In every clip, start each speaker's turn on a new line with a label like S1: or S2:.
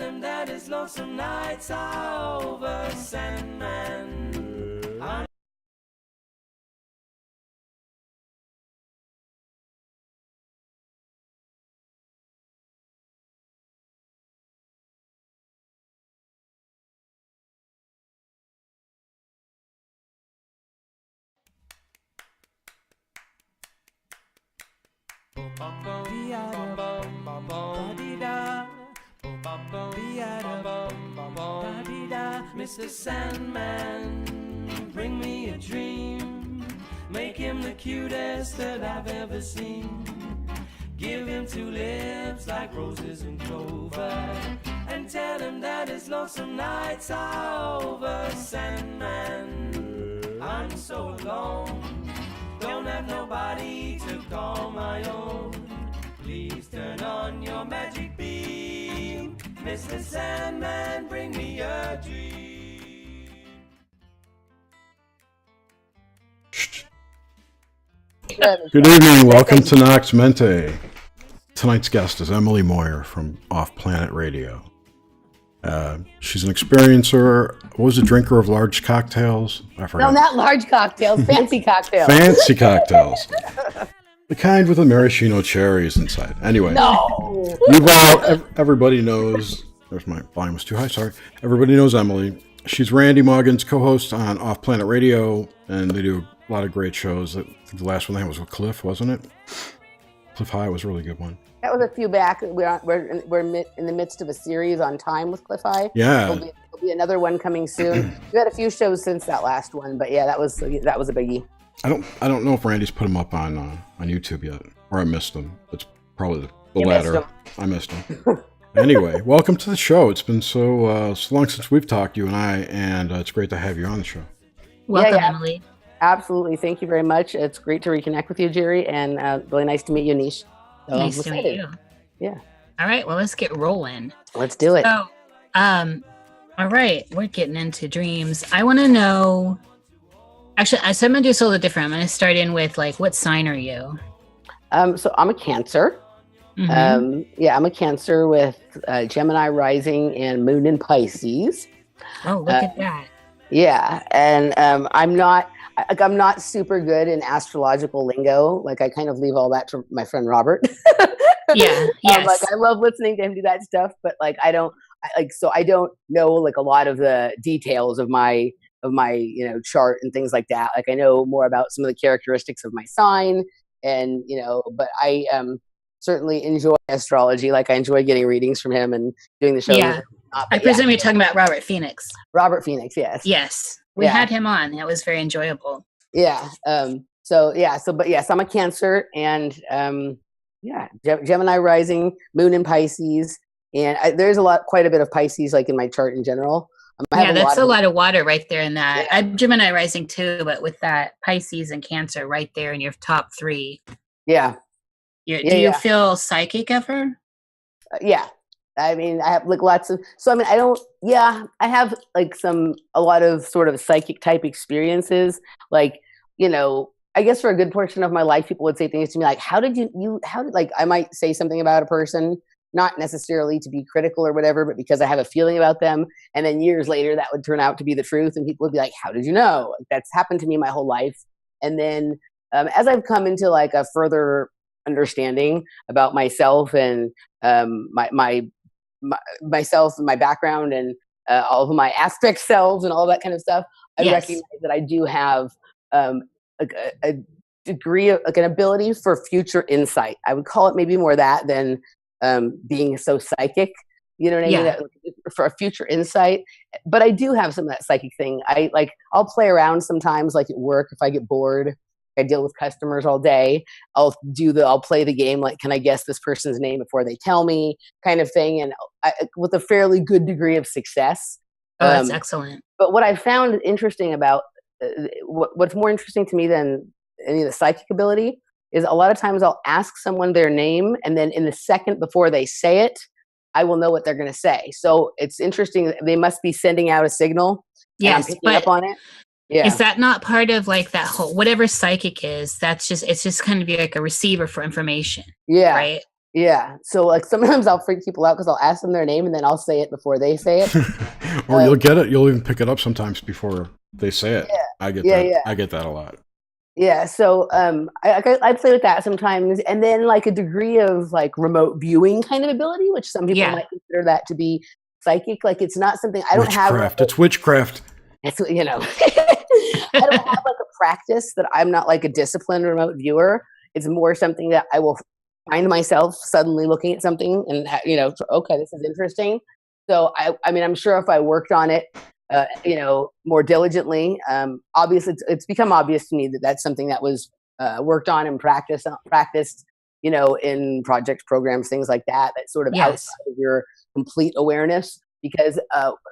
S1: him that his lonesome nights are over, Sandman. Mr. Sandman, bring me a dream. Make him the cutest that I've ever seen. Give him two lips like roses and clover, and tell him that his lonesome nights are over, Sandman. I'm so alone, don't have nobody to call my own. Please turn on your magic beam, Mr. Sandman, bring me a dream.
S2: Good evening, welcome to Nox Mente. Tonight's guest is Emily Moyer from Off Planet Radio. She's an experiencer. What was a drinker of large cocktails? I forgot.
S3: No, not large cocktails, fancy cocktails.
S2: Fancy cocktails. The kind with the maraschino cherries inside. Anyway.
S3: No.
S2: Everybody knows. There's my volume was too high, sorry. Everybody knows Emily. She's Randy Morgan's co-host on Off Planet Radio, and they do a lot of great shows. I think the last one they had was with Cliff, wasn't it? Cliff High was a really good one.
S3: That was a few back. We're in the midst of a series on time with Cliff High.
S2: Yeah.
S3: There'll be another one coming soon. We've had a few shows since that last one, but yeah, that was a biggie.
S2: I don't know if Randy's put them up on YouTube yet, or I missed them. It's probably the latter. I missed them. Anyway, welcome to the show. It's been so long since we've talked, you and I, and it's great to have you on the show.
S4: Welcome, Emily.
S3: Absolutely. Thank you very much. It's great to reconnect with you, Jerry, and really nice to meet you, Nish. So
S4: nice to meet you.
S3: Yeah.
S4: All right. Well, let's get rolling.
S3: Let's do it.
S4: So, all right. We're getting into dreams. I want to know. Actually, so I'm going to do this a little different. I'm going to start in with, like, what sign are you?
S3: So I'm a Cancer.
S4: Mm-hmm.
S3: I'm a Cancer with Gemini rising and moon in Pisces.
S4: Oh, look at that.
S3: Yeah. And I'm not super good in astrological lingo. Like, I kind of leave all that to my friend Robert.
S4: Yeah. Yes.
S3: Like, I love listening to him do that stuff, but like, I don't know like a lot of the details of my chart and things like that. Like, I know more about some of the characteristics of my sign, and but I certainly enjoy astrology. Like, I enjoy getting readings from him and doing the show.
S4: Yeah. I presume you're talking about Robert Phoenix.
S3: Robert Phoenix, yes.
S4: Yes. We had him on. That was very enjoyable.
S3: Yeah. So I'm a Cancer, and Gemini rising, moon in Pisces, and there's quite a bit of Pisces, like, in my chart in general.
S4: That's a lot of water right there in that. Yeah. I'm Gemini rising too, but with that Pisces and Cancer right there in your top three.
S3: Yeah.
S4: Do you feel psychic ever?
S3: Yeah. I mean, I have like lots of, I have like a lot of sort of psychic type experiences. Like, I guess for a good portion of my life, people would say things to me like, I might say something about a person, not necessarily to be critical or whatever, but because I have a feeling about them. And then years later, that would turn out to be the truth. And people would be like, how did you know? Like, that's happened to me my whole life. And then as I've come into like a further understanding about myself and myself and my background and all of my aspect selves and all that kind of stuff, I recognize that I do have a degree of like an ability for future insight. I would call it maybe more that than being so psychic, you know what I mean? That, for a future insight. But I do have some of that psychic thing. I'll play around sometimes, like at work, if I get bored. I deal with customers all day. I'll play the game, like, can I guess this person's name before they tell me, kind of thing, and with a fairly good degree of success.
S4: Oh, that's excellent.
S3: But what I found interesting about what's more interesting to me than any of the psychic ability is a lot of times I'll ask someone their name, and then in the second before they say it, I will know what they're going to say. So it's interesting. They must be sending out a signal.
S4: Yes,
S3: and I'm picking up on it. Yeah.
S4: Is that not part of like that whole, whatever psychic is, it's just kind of be like a receiver for information.
S3: Yeah.
S4: Right.
S3: Yeah. So like sometimes I'll freak people out because I'll ask them their name and then I'll say it before they say it.
S2: Or you'll get it. You'll even pick it up sometimes before they say it.
S3: Yeah.
S2: I get
S3: Yeah,
S2: that.
S3: yeah.
S2: I get that a lot.
S3: Yeah. So I play with that sometimes, and then like a degree of like remote viewing kind of ability, which some people might consider that to be psychic. Like it's not something I don't have.
S2: Witchcraft. It's witchcraft.
S3: It's, you know, I don't have like a practice that I'm not like a disciplined remote viewer. It's more something that I will find myself suddenly looking at something and, you know, okay, this is interesting. So I mean, I'm sure if I worked on it, you know, more diligently, obviously it's become obvious to me that that's something that was worked on and practiced, you know, in projects, programs, things like that, that's sort of outside of your complete awareness. Because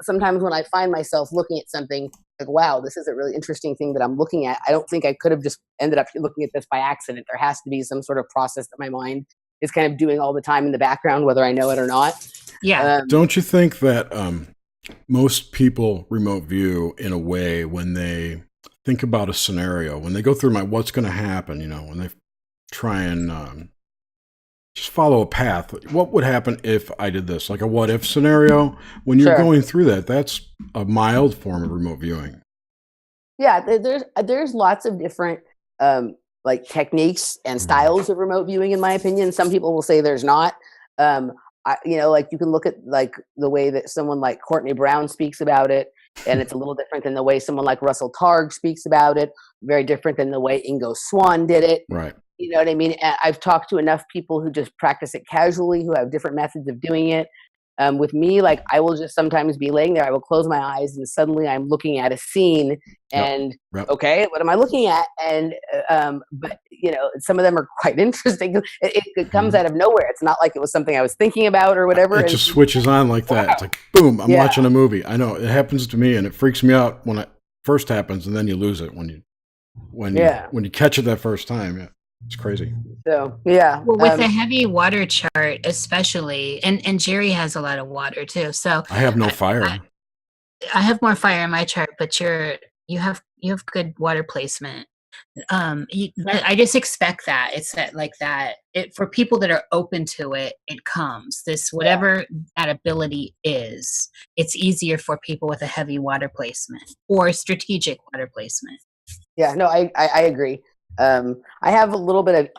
S3: sometimes when I find myself looking at something like, wow, this is a really interesting thing that I'm looking at, I don't think I could have just ended up looking at this by accident. There has to be some sort of process that my mind is kind of doing all the time in the background, whether I know it or not.
S4: Yeah.
S2: Don't you think that most people remote view in a way when they think about a scenario, when they go through what's going to happen, you know, when they try and just follow a path. What would happen if I did this? Like a what if scenario. When you're going through that, that's a mild form of remote viewing.
S3: Yeah, there's lots of different like techniques and styles of remote viewing, in my opinion. Some people will say there's not. You know, like you can look at like the way that someone like Courtney Brown speaks about it, and it's a little different than the way someone like Russell Targ speaks about it. Very different than the way Ingo Swann did it.
S2: Right.
S3: You know what I mean? And I've talked to enough people who just practice it casually, who have different methods of doing it. With me, like I will just sometimes be laying there, I will close my eyes and suddenly I'm looking at a scene and okay, what am I looking at? And but you know, some of them are quite interesting. It comes out of nowhere. It's not like it was something I was thinking about or whatever.
S2: It just switches on like that. It's like boom, I'm watching a movie. I know it happens to me and it freaks me out when it first happens, and then you lose it when you catch it that first time. Yeah. It's crazy.
S3: So yeah.
S4: Well, with a heavy water chart, especially, and Jerry has a lot of water too. So
S2: I have no fire.
S4: I have more fire in my chart, but you have good water placement. I just expect that it's that like that. It for people that are open to it, it comes. This whatever that ability is, it's easier for people with a heavy water placement or strategic water placement.
S3: Yeah. No, I agree. I have a little bit of,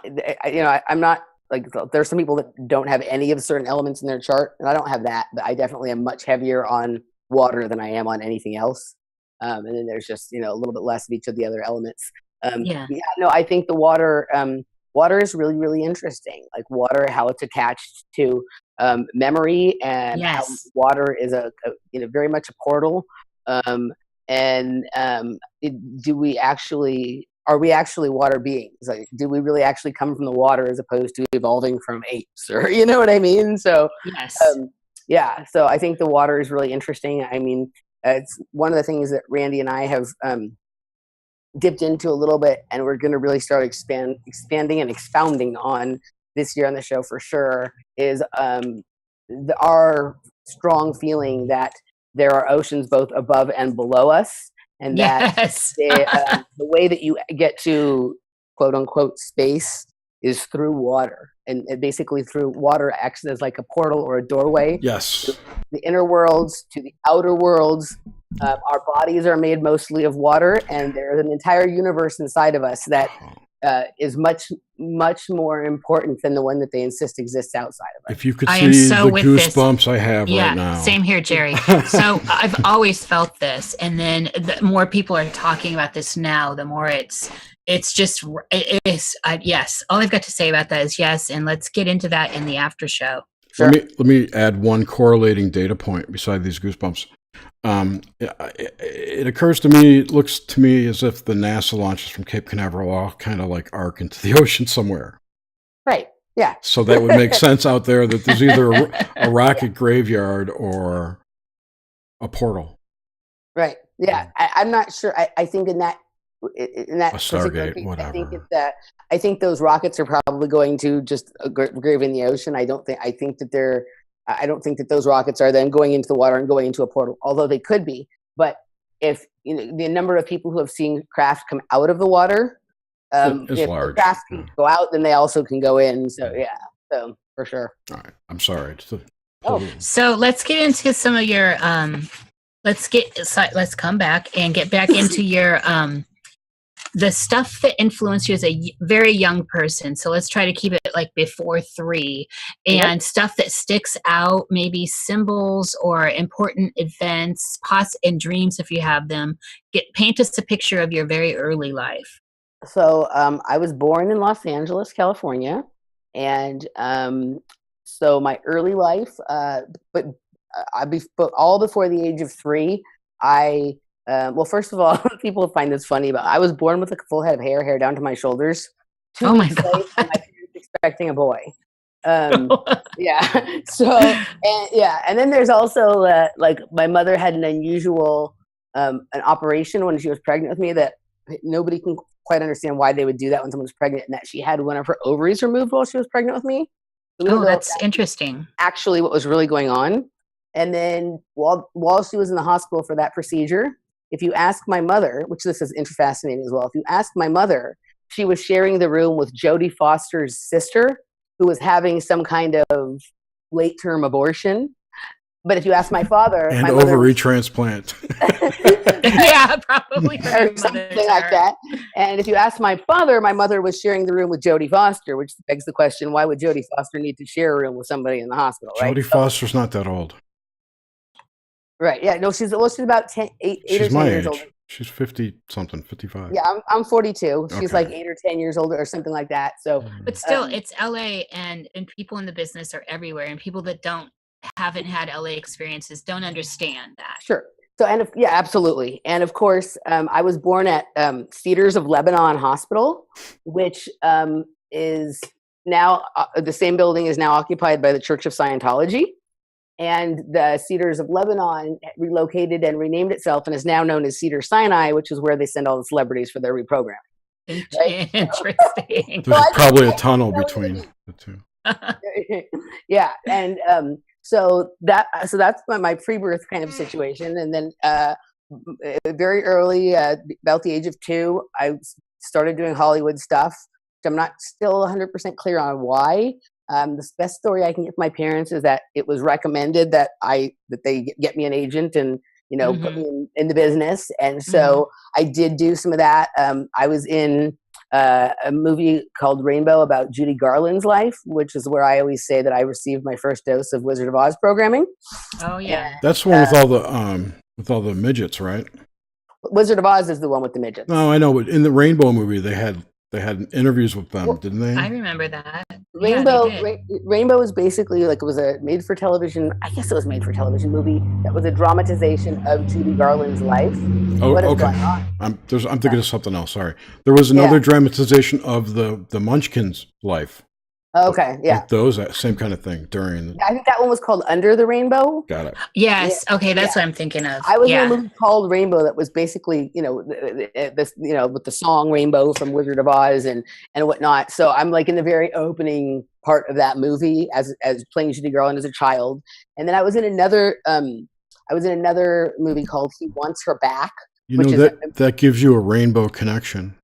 S3: you know, I'm not like, there's some people that don't have any of certain elements in their chart, and I don't have that, but I definitely am much heavier on water than I am on anything else. And then there's just, you know, a little bit less of each of the other elements. No, I think the water is really, really interesting. Like water, how it's attached to memory, and how water is you know, very much a portal. Are we actually water beings? Like, do we really actually come from the water as opposed to evolving from apes? Or, you know what I mean? So, so I think the water is really interesting. I mean, it's one of the things that Randy and I have dipped into a little bit, and we're going to really start expanding and expounding on this year on the show for sure, is our strong feeling that there are oceans both above and below us. And that the way that you get to quote unquote space is through water, and basically through water acts as like a portal or a doorway.
S2: Yes.
S3: The inner worlds to the outer worlds. Our bodies are made mostly of water, and there's an entire universe inside of us that is much, much more important than the one that they insist exists outside of us.
S2: If you could see the goosebumps I have right now.
S4: Same here, Jerry. So I've always felt this, and then the more people are talking about this now, the more it's just yes. All I've got to say about that is yes, and let's get into that in the after show.
S2: Sure. Let me add one correlating data point beside these goosebumps. It occurs to me, it looks to me as if the NASA launches from Cape Canaveral all kind of like arc into the ocean somewhere.
S3: Right. Yeah.
S2: So that would make sense out there that there's either a rocket graveyard or a portal.
S3: Right. Yeah. I'm not sure. I think in that
S2: a Stargate, case, whatever.
S3: I think those rockets are probably going to just grave in the ocean. I don't think that those rockets are then going into the water and going into a portal, although they could be. But if you know, the number of people who have seen craft come out of the water, if
S2: large.
S3: the craft can go out, then they also can go in. So yeah. So for sure.
S2: All right. I'm sorry.
S4: So let's get into some of your let's come back and get back into your the stuff that influenced you as a very young person. So let's try to keep it like before 3, and stuff that sticks out, maybe symbols or important events, and dreams if you have them. Paint us a picture of your very early life.
S3: So I was born in Los Angeles, California, and so my early life, but all before the age of 3, I well, first of all, people find this funny, but I was born with a full head of hair down to my shoulders. 2
S4: Oh my
S3: weeks late,
S4: God.
S3: and my parents expecting a boy. Yeah. So and then there's also like my mother had an unusual an operation when she was pregnant with me that nobody can quite understand why they would do that when someone's pregnant, and that she had one of her ovaries removed while she was pregnant with me.
S4: Oh, that's interesting.
S3: Actually, what was really going on. And then while she was in the hospital for that procedure, if you ask my mother, which this is fascinating as well, if you ask my mother, she was sharing the room with Jodie Foster's sister, who was having some kind of late-term abortion. But if you ask my father,
S2: and
S3: my
S2: ovary transplant.
S4: Yeah, probably.
S3: Or something like that. And if you ask my father, my mother was sharing the room with Jodie Foster, which begs the question, why would Jodie Foster need to share a room with somebody in the hospital, right?
S2: Jodie Foster's not that old.
S3: Right. Yeah. No, she's about 8
S2: She's
S3: or 10
S2: my
S3: years
S2: age.
S3: older.
S2: She's 50-something, 55.
S3: Yeah, I'm 42. She's
S2: Okay.
S3: like 8 or 10 years older or something like that. So,
S4: but still, it's LA, and people in the business are everywhere, and people that haven't had LA experiences don't understand that.
S3: Sure. So, absolutely. And of course, I was born at Cedars of Lebanon Hospital, which is now the same building is now occupied by the Church of Scientology. And the Cedars of Lebanon relocated and renamed itself and is now known as Cedar Sinai, which is where they send all the celebrities for their reprogramming.
S4: Right? Interesting.
S2: There's probably a tunnel between the two.
S3: Yeah. And so that's my pre-birth kind of situation. And then very early, about the age of 2, I started doing Hollywood stuff. I'm not still 100% clear on why. The best story I can get from my parents is that it was recommended that they get me an agent and, put me in the business. And so I did do some of that. I was in a movie called Rainbow about Judy Garland's life, which is where I always say that I received my first dose of Wizard of Oz programming.
S4: Oh yeah.
S2: That's the one with all the midgets, right?
S3: Wizard of Oz is the one with the midgets.
S2: No, I know, but in the Rainbow movie, they had interviews with them, didn't they?
S4: I remember that.
S3: Rainbow was basically like, it was a made-for-television, I guess it was made-for-television movie that was a dramatization of Judy Garland's life.
S2: Oh, okay. I'm thinking of something else. Sorry. There was another dramatization of the Munchkins' life.
S3: Okay, yeah.
S2: Like those, same kind of thing during.
S3: I think that one was called Under the Rainbow.
S2: Got it.
S4: Yes. Okay, that's what I'm thinking of.
S3: I was in a movie called Rainbow that was basically, this, with the song Rainbow from Wizard of Oz and whatnot. So I'm like in the very opening part of that movie as playing Judy Garland as a child, and then I was in another movie called He Wants Her Back.
S2: That gives you a rainbow connection.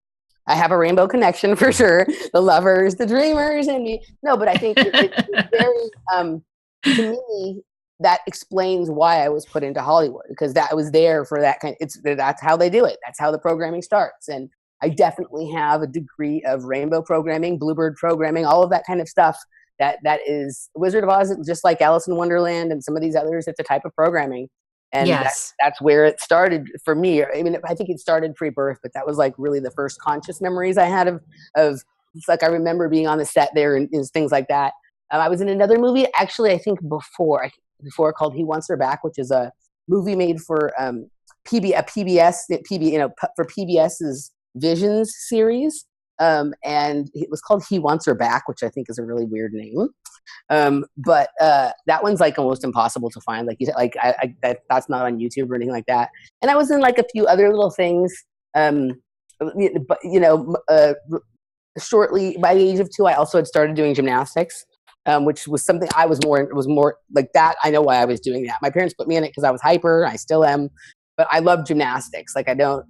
S3: I have a rainbow connection for sure. The lovers, the dreamers, and me. No, but I think it's very, to me, that explains why I was put into Hollywood, because that I was there for that kind. That's how they do it. That's how the programming starts. And I definitely have a degree of rainbow programming, bluebird programming, all of that kind of stuff. That is Wizard of Oz, just like Alice in Wonderland and some of these others. It's a type of programming. And that's where it started for me. I mean, I think it started pre-birth, but that was like really the first conscious memories I had of like, I remember being on the set there and things like that. I was in another movie, actually, I think before called He Wants Her Back, which is a movie made for for PBS's Visions series. And it was called He Wants Her Back, which I think is a really weird name. But that one's like almost impossible to find. Like you said, that's not on YouTube or anything like that. And I was in like a few other little things. But shortly by the age of 2, I also had started doing gymnastics, which was something it was more like that. I know why I was doing that. My parents put me in it because I was hyper. I still am, but I love gymnastics. Like I don't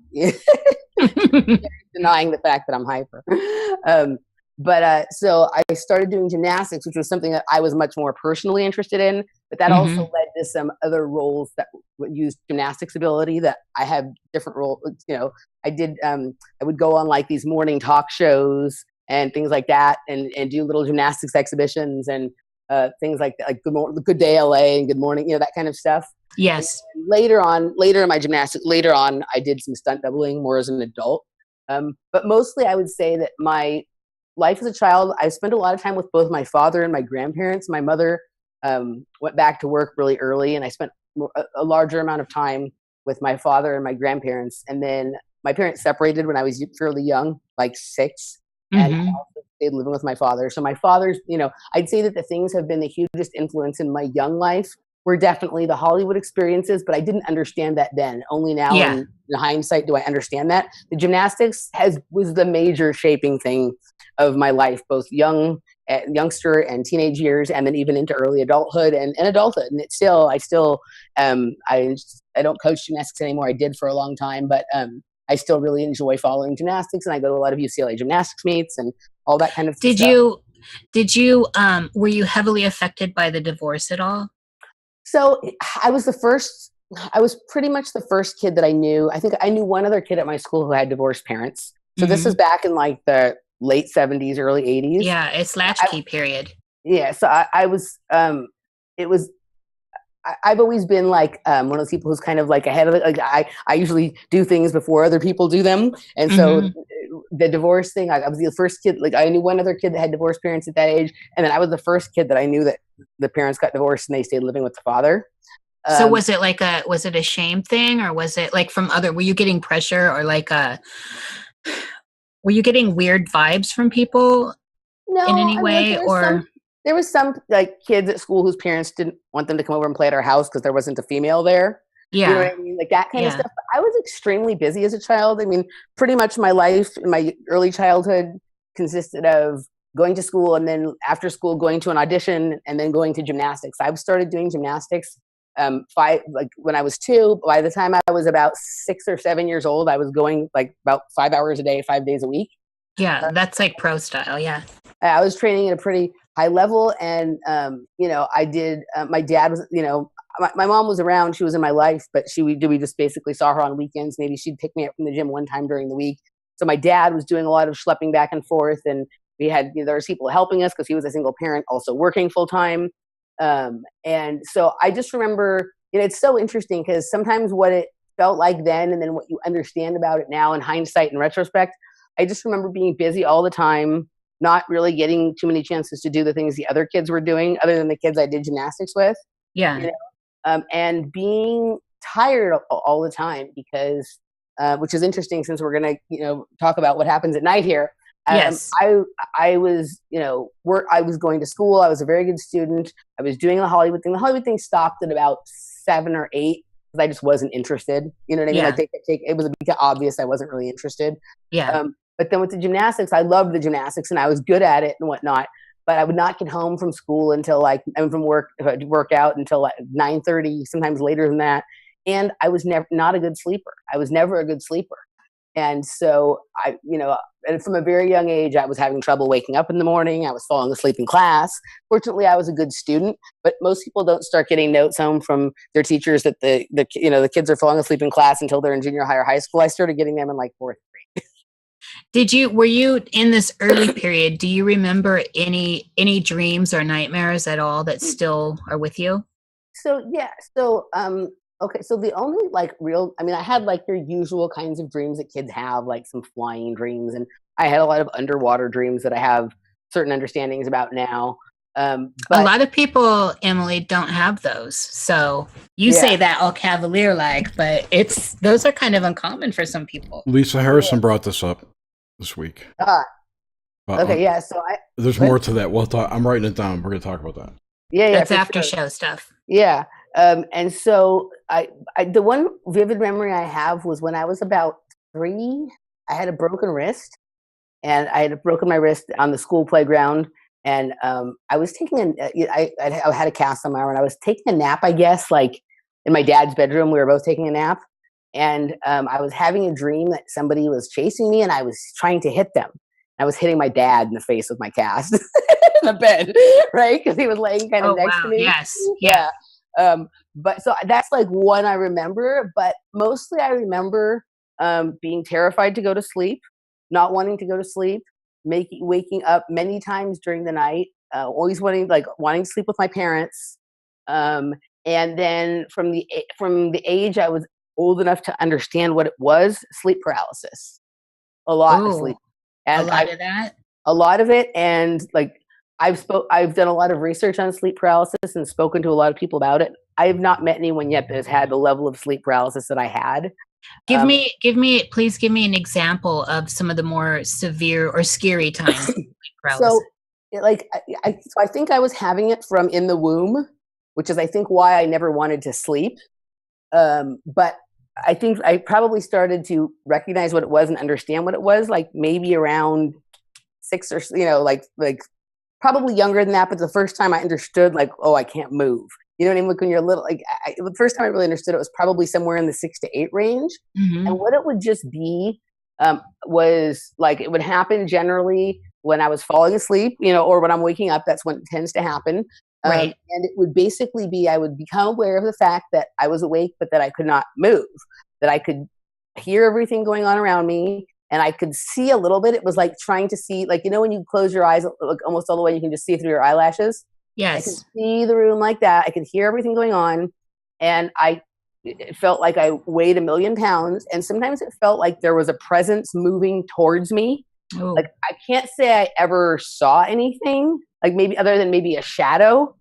S3: denying the fact that I'm hyper. So I started doing gymnastics, which was something that I was much more personally interested in. But that also led to some other roles that would use gymnastics ability that I have different roles. I did. I would go on like these morning talk shows and things like that, and do little gymnastics exhibitions and things like that, like Good Day LA and Good Morning, that kind of stuff.
S4: Yes.
S3: And later in my gymnastics, I did some stunt doubling more as an adult. But mostly I would say that my life as a child, I spent a lot of time with both my father and my grandparents. My mother went back to work really early, and I spent a larger amount of time with my father and my grandparents. And then my parents separated when I was fairly young, like 6. And I also stayed living with my father. So my father's, I'd say that the things have been the hugest influence in my young life were definitely the Hollywood experiences, but I didn't understand that then. Only now in hindsight do I understand that. The gymnastics was the major shaping thing of my life, both youngster and teenage years, and then even into early adulthood and adulthood. And I don't coach gymnastics anymore. I did for a long time, but I still really enjoy following gymnastics, and I go to a lot of UCLA gymnastics meets and all that kind of stuff.
S4: Were you heavily affected by the divorce at all?
S3: So I was pretty much the first kid that I knew. I think I knew one other kid at my school who had divorced parents. So this is back in like the late 70s, early 80s.
S4: Yeah, it's latchkey period.
S3: Yeah, so I've always been like one of those people who's kind of like ahead of it. Like I usually do things before other people do them. And so the divorce thing, I was the first kid. Like I knew one other kid that had divorced parents at that age. And then I was the first kid that I knew that the parents got divorced and they stayed living with the father.
S4: So was it a shame thing, or was it like were you getting pressure, or were you getting weird vibes from people in any way?
S3: There was some like kids at school whose parents didn't want them to come over and play at our house because there wasn't a female there.
S4: Yeah.
S3: You know what I mean? Like that kind of stuff. But I was extremely busy as a child. I mean, pretty much my life in my early childhood consisted of going to school and then after school going to an audition and then going to gymnastics. I started doing gymnastics when I was 2. By the time I was about 6 or 7 years old, I was going like about 5 hours a day, 5 days a week.
S4: Yeah, that's like pro style. Yeah.
S3: I was training at a pretty high level, and I did. My dad was, my mom was around. She was in my life, but we just basically saw her on weekends. Maybe she'd pick me up from the gym one time during the week. So my dad was doing a lot of schlepping back and forth, and we had there was people helping us because he was a single parent, also working full time. And so I just remember, it's so interesting because sometimes what it felt like then, and then what you understand about it now in hindsight and retrospect. I just remember being busy all the time, not really getting too many chances to do the things the other kids were doing, other than the kids I did gymnastics with.
S4: Yeah.
S3: And being tired all the time because, which is interesting since we're going to, talk about what happens at night here.
S4: Yes.
S3: I was, I was going to school. I was a very good student. I was doing the Hollywood thing. The Hollywood thing stopped at about 7 or 8 because I just wasn't interested. You know what I mean?
S4: Yeah.
S3: Like it was obvious I wasn't really interested.
S4: Yeah.
S3: But then with the gymnastics, I loved the gymnastics and I was good at it and whatnot. But I would not get home from school until from work out until like 9:30, sometimes later than that. And I was not a good sleeper. I was never a good sleeper. And so and from a very young age, I was having trouble waking up in the morning. I was falling asleep in class. Fortunately, I was a good student, but most people don't start getting notes home from their teachers that the kids are falling asleep in class until they're in junior high or high school. I started getting them in like 4th grade.
S4: Were you in this early period? Do you remember any dreams or nightmares at all that still are with you?
S3: Okay. So the only I had like your usual kinds of dreams that kids have, like some flying dreams, and I had a lot of underwater dreams that I have certain understandings about now. But
S4: a lot of people, Emily, don't have those. So you say that all cavalier like, but those are kind of uncommon for some people.
S2: Lisa Harrison brought this up this week.
S3: Okay, yeah. So
S2: there's more to that. We'll talk. I'm writing it down. We're going to talk about that.
S3: Yeah,
S4: that's after show stuff.
S3: Yeah. And so the one vivid memory I have was when I was about 3. I had a broken wrist, and I had broken my wrist on the school playground. And I was taking I had a cast on my arm, and I was taking a nap, I guess, like in my dad's bedroom. We were both taking a nap, and I was having a dream that somebody was chasing me, and I was trying to hit them. I was hitting my dad in the face with my cast in the bed, right? Because he was laying kind of next to me.
S4: Yes.
S3: Yeah. But so that's like one I remember, but mostly I remember being terrified to go to sleep, not wanting to go to sleep, waking up many times during the night, always wanting to sleep with my parents. And then from the age I was old enough to understand what it was, sleep paralysis, a lot of sleep, and a lot of it, and like I've done a lot of research on sleep paralysis and spoken to a lot of people about it. I have not met anyone yet that has had the level of sleep paralysis that I had.
S4: Please give me an example of some of the more severe or scary times of sleep paralysis.
S3: So I think I was having it from in the womb, which is I think why I never wanted to sleep. But I think I probably started to recognize what it was and understand what it was, like maybe around 6 or, like probably younger than that. But the first time I understood, like, oh, I can't move. You know what I mean? Like when you're little, like the first time I really understood it was probably somewhere in the 6 to 8 range. Mm-hmm. And what it would just be was like, it would happen generally when I was falling asleep, or when I'm waking up. That's when it tends to happen.
S4: Right.
S3: And it would basically be, I would become aware of the fact that I was awake, but that I could not move, that I could hear everything going on around me, and I could see a little bit. It was like trying to see, like, when you close your eyes almost all the way, you can just see through your eyelashes.
S4: Yes.
S3: I could see the room like that. I could hear everything going on. And it felt like I weighed 1,000,000 pounds. And sometimes it felt like there was a presence moving towards me. Ooh. Like, I can't say I ever saw anything, like maybe other than maybe a shadow.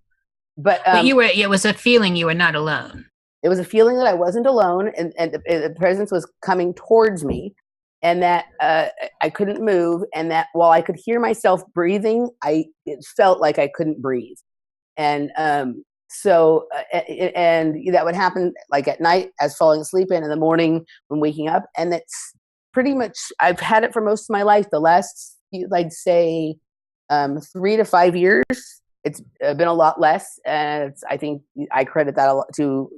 S3: But
S4: it was a feeling you were not alone.
S3: It was a feeling that I wasn't alone, and the presence was coming towards me, and that I couldn't move, and that while I could hear myself breathing, it felt like I couldn't breathe. And so that would happen like at night as falling asleep, and in the morning when waking up. And that's pretty much, I've had it for most of my life. The last, I'd say, 3 to 5 years, it's been a lot less. And I think I credit that a lot to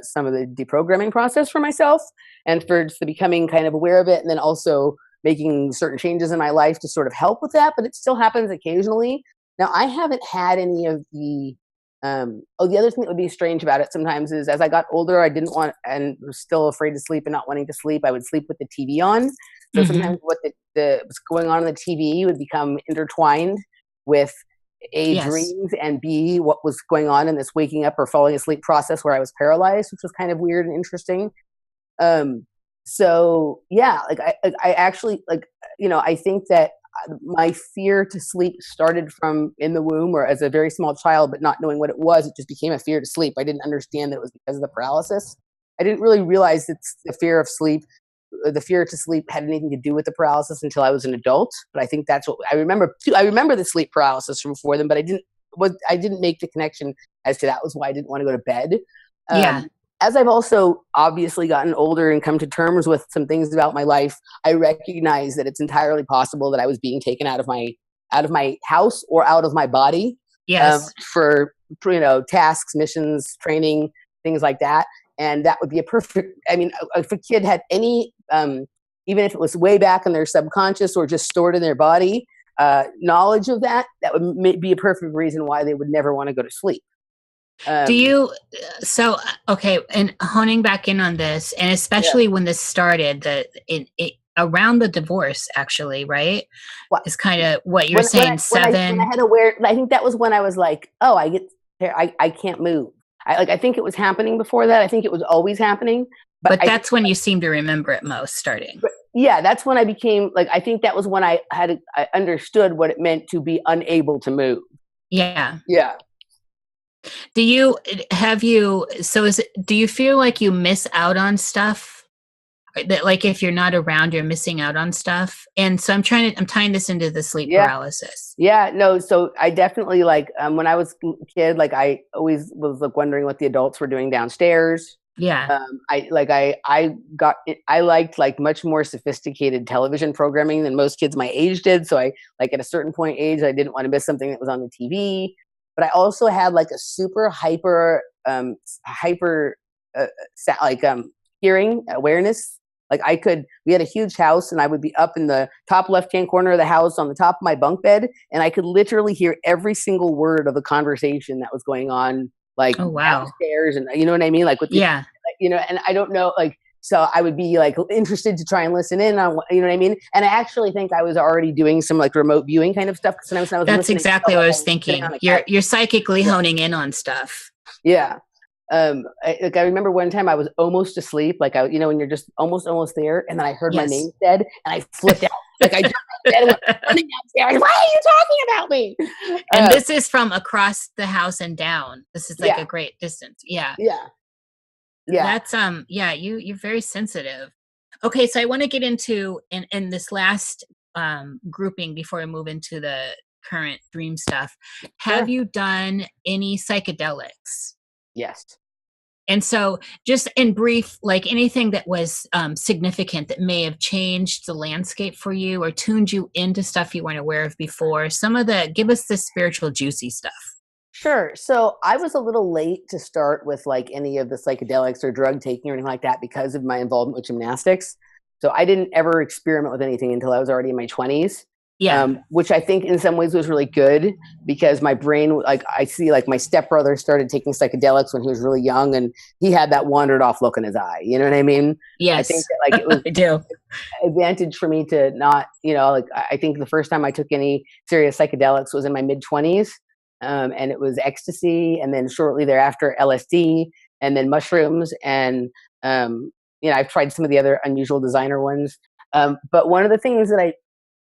S3: some of the deprogramming process for myself, and for just becoming kind of aware of it, and then also making certain changes in my life to sort of help with that. But it still happens occasionally. Now, I haven't had any of the the other thing that would be strange about it sometimes is, as I got older, I didn't want, and was still afraid to sleep and not wanting to sleep, I would sleep with the TV on. So sometimes what what's going on the TV would become intertwined with A, dreams, and B, what was going on in this waking up or falling asleep process where I was paralyzed, which was kind of weird and interesting. So yeah, like I actually, like, I think that my fear to sleep started from in the womb or as a very small child, but not knowing what it was, it just became a fear to sleep. I didn't understand that it was because of the paralysis. I didn't really realize it's the fear of sleep. The fear to sleep had anything to do with the paralysis until I was an adult. But I think that's what I remember too. I remember the sleep paralysis from before then, but I didn't make the connection as to that was why I didn't want to go to bed. As I've also obviously gotten older and come to terms with some things about my life, I recognize that it's entirely possible that I was being taken out of my house or out of my body.
S4: Yes.
S3: For tasks, missions, training, things like that. And that would be a perfect, if a kid had any, even if it was way back in their subconscious or just stored in their body, knowledge of that would be a perfect reason why they would never want to go to sleep.
S4: And honing back in on this, and especially when this started, around the divorce, actually, right? Is kind of what you're saying. 7.
S3: When I had I think that was when I was like, oh, I can't move. I think it was happening before that. I think it was always happening.
S4: But that's when you seem to remember it most, starting.
S3: Yeah, that's when I became, like, I think that was when I understood what it meant to be unable to move.
S4: Yeah.
S3: Yeah.
S4: Do you feel like you miss out on stuff? That, like, if you're not around, you're missing out on stuff? And so I'm tying this into the sleep paralysis.
S3: Yeah, no. So I definitely, like, when I was a kid, like, I always was like wondering what the adults were doing downstairs.
S4: Yeah.
S3: I liked like much more sophisticated television programming than most kids my age did. So I, like, at a certain point in age, I didn't want to miss something that was on the TV. But I also had like a super hyper hearing awareness. Like we had a huge house, and I would be up in the top left-hand corner of the house on the top of my bunk bed, and I could literally hear every single word of the conversation that was going on, like downstairs, and you know what I mean? Like with and I don't know, like, so I would be like interested to try and listen in on, you know what I mean? And I actually think I was already doing some like remote viewing kind of stuff. Sometimes I was
S4: That's exactly what I was thinking. You're psychically honing in on stuff.
S3: Yeah. I remember one time I was almost asleep, like when you're just almost there, and then I heard my name said, and I flipped out. Like I jumped out of bed and went running downstairs. Why are you talking about me?
S4: And this is from across the house and down. This is like a great distance. Yeah. That's you're very sensitive. Okay, so I want to get into in this last grouping before we move into the current dream stuff. Have you done any psychedelics?
S3: Yes.
S4: And so just in brief, like anything that was significant that may have changed the landscape for you or tuned you into stuff you weren't aware of before, give us the spiritual juicy stuff.
S3: Sure. So I was a little late to start with like any of the psychedelics or drug taking or anything like that because of my involvement with gymnastics. So I didn't ever experiment with anything until I was already in my 20s.
S4: Yeah.
S3: Which I think in some ways was really good because my brain, like I see like my stepbrother started taking psychedelics when he was really young and he had that wandered off look in his eye. You know what I mean?
S4: Yes.
S3: I think that like it was
S4: I do.
S3: an advantage for me to not, like I think the first time I took any serious psychedelics was in my mid 20s. And it was ecstasy. And then shortly thereafter, LSD and then mushrooms. And, I've tried some of the other unusual designer ones. But one of the things that I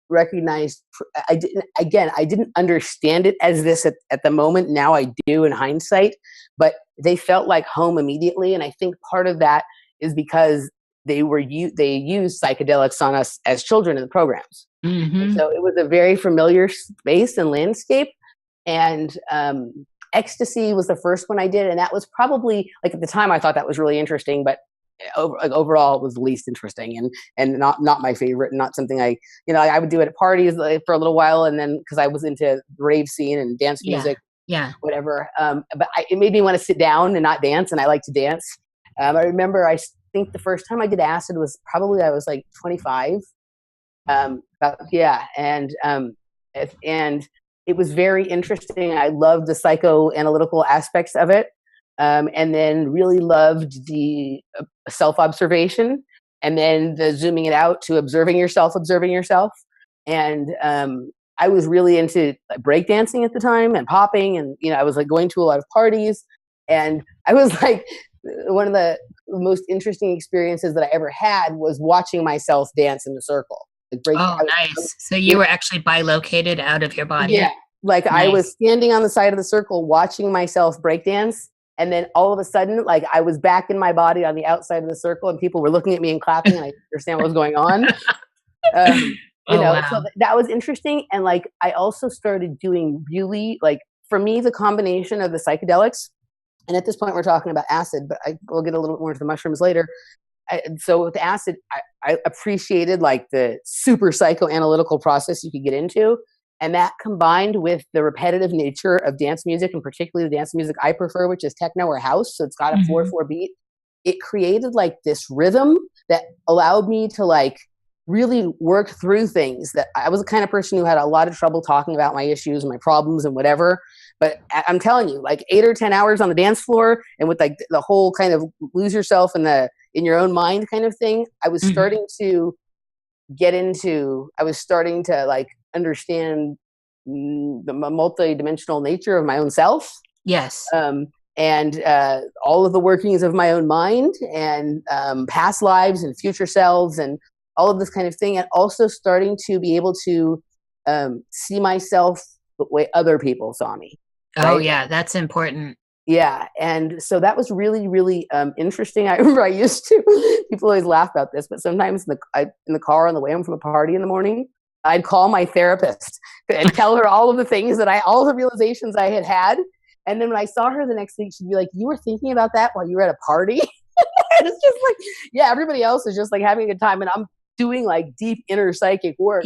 S3: recognized, I didn't understand it as this at the moment. Now I do in hindsight, but they felt like home immediately. And I think part of that is because they used psychedelics on us as children in the programs.
S4: Mm-hmm.
S3: So it was a very familiar space and landscape. And ecstasy was the first one I did. And that was probably like at the time I thought that was really interesting, but overall it was the least interesting and not my favorite and not something I would do it at parties for a little while. And then cause I was into rave scene and dance music, whatever. But it made me want to sit down and not dance. And I like to dance. I remember, I think the first time I did acid was probably, I was like 25. And it was very interesting. I loved the psychoanalytical aspects of it. And then really loved the self-observation and then the zooming it out to observing yourself. And I was really into breakdancing at the time and popping. And, I was like going to a lot of parties. And I was like, one of the most interesting experiences that I ever had was watching myself dance in a circle.
S4: Nice. So you were actually bilocated out of your body.
S3: Yeah. Like nice. I was standing on the side of the circle watching myself breakdance. And then all of a sudden, like I was back in my body on the outside of the circle and people were looking at me and clapping and I didn't understand what was going on. So that was interesting. And like, I also started doing really like, for me, the combination of the psychedelics, and at this point we're talking about acid, but we'll get a little more into the mushrooms later. So with the acid, I appreciated like the super psychoanalytical process you could get into. And that combined with the repetitive nature of dance music, and particularly the dance music I prefer, which is techno or house. So it's got a 4/4 beat. It created like this rhythm that allowed me to like really work through things that I was the kind of person who had a lot of trouble talking about my issues and my problems and whatever. But I'm telling you, like 8 or 10 hours on the dance floor and with like the whole kind of lose yourself in your own mind kind of thing, I was starting to like understand the multi-dimensional nature of my own self.
S4: Yes.
S3: And all of the workings of my own mind and past lives and future selves and all of this kind of thing. And also starting to be able to see myself the way other people saw me. Right?
S4: Oh yeah, that's important.
S3: Yeah. And so that was really, really interesting. I remember people always laugh about this, but sometimes in the car on the way home from a party in the morning, I'd call my therapist and tell her all of the things all the realizations I had. And then when I saw her the next week, she'd be like, you were thinking about that while you were at a party? And it's just like, yeah, everybody else is just like having a good time. And I'm doing like deep inner psychic work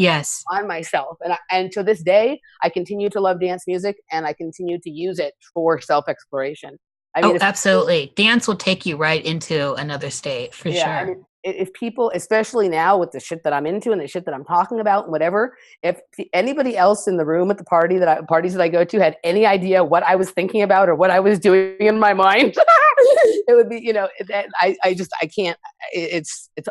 S3: on myself. And to this day, I continue to love dance music and I continue to use it for self-exploration. I mean,
S4: absolutely. Dance will take you right into another state for sure. I mean,
S3: if people, especially now with the shit that I'm into and the shit that I'm talking about and whatever, if anybody else in the room at the parties that I go to had any idea what I was thinking about or what I was doing in my mind, it would be, I can't,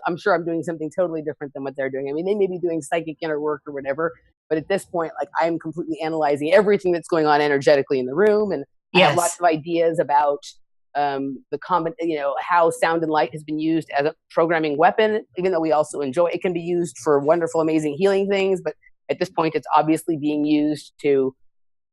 S3: I'm sure I'm doing something totally different than what they're doing. I mean, they may be doing psychic inner work or whatever, but at this point, like, I'm completely analyzing everything that's going on energetically in the room. And I have lots of ideas about how sound and light has been used as a programming weapon, even though we also enjoy it can be used for wonderful, amazing healing things. But at this point, it's obviously being used to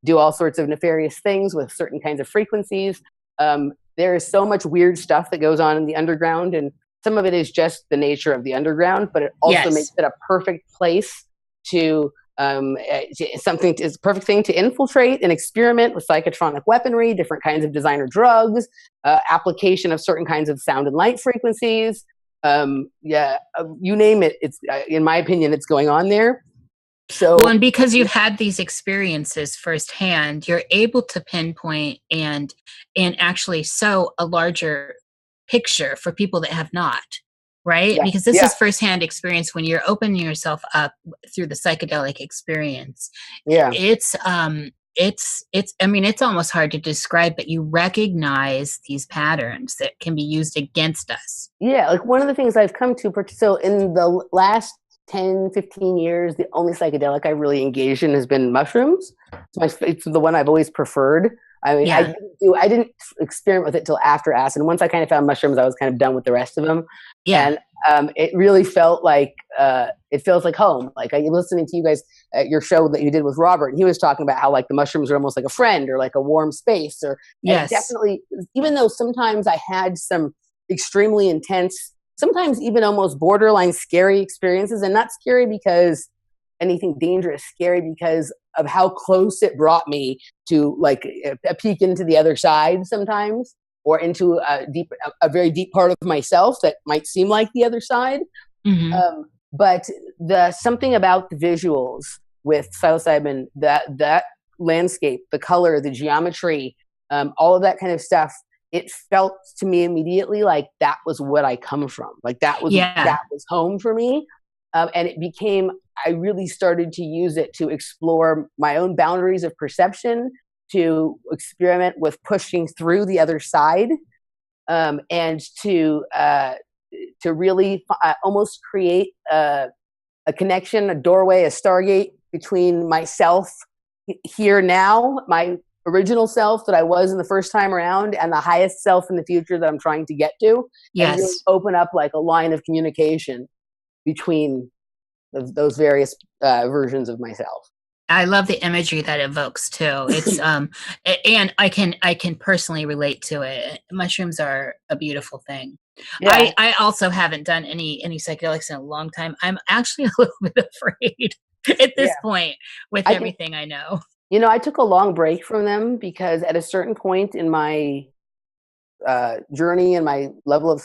S3: do all sorts of nefarious things with certain kinds of frequencies. There is so much weird stuff that goes on in the underground, and some of it is just the nature of the underground, but it also makes it a perfect place to something is a perfect thing to infiltrate and experiment with psychotronic weaponry, different kinds of designer drugs, application of certain kinds of sound and light frequencies. You name it. It's in my opinion, it's going on there. So,
S4: and because you've had these experiences firsthand, you're able to pinpoint and actually sew a larger picture for people that have not. Right? Because this is firsthand experience when you're opening yourself up through the psychedelic experience.
S3: Yeah.
S4: It's almost hard to describe, but you recognize these patterns that can be used against us.
S3: Yeah. Like one of the things I've come to, so in the last 10, 15 years, the only psychedelic I really engaged in has been mushrooms. It's the one I've always preferred. I mean, I didn't experiment with it till after acid. And once I kind of found mushrooms, I was kind of done with the rest of them. Yeah. And it really felt like, it feels like home. Like I was listening to you guys at your show that you did with Robert, and he was talking about how like the mushrooms are almost like a friend or like a warm space. Or definitely, even though sometimes I had some extremely intense, sometimes even almost borderline scary experiences, and not scary because anything dangerous, scary because of how close it brought me to like a peek into the other side sometimes, or into a very deep part of myself that might seem like the other side. Mm-hmm. But something about the visuals with psilocybin, that landscape, the color, the geometry, all of that kind of stuff, it felt to me immediately like that was what I come from. Like that was home for me. And it became, I really started to use it to explore my own boundaries of perception, to experiment with pushing through the other side, and to really almost create a connection, a doorway, a stargate between myself here now, my original self that I was in the first time around, and the highest self in the future that I'm trying to get to. Yes. And really open up like a line of communication between those various versions of myself.
S4: I love the imagery that evokes too. It's and I can personally relate to it. Mushrooms are a beautiful thing. Yeah. I also haven't done any psychedelics in a long time. I'm actually a little bit afraid at this point with everything I know.
S3: You know, I took a long break from them because at a certain point in my journey and my level of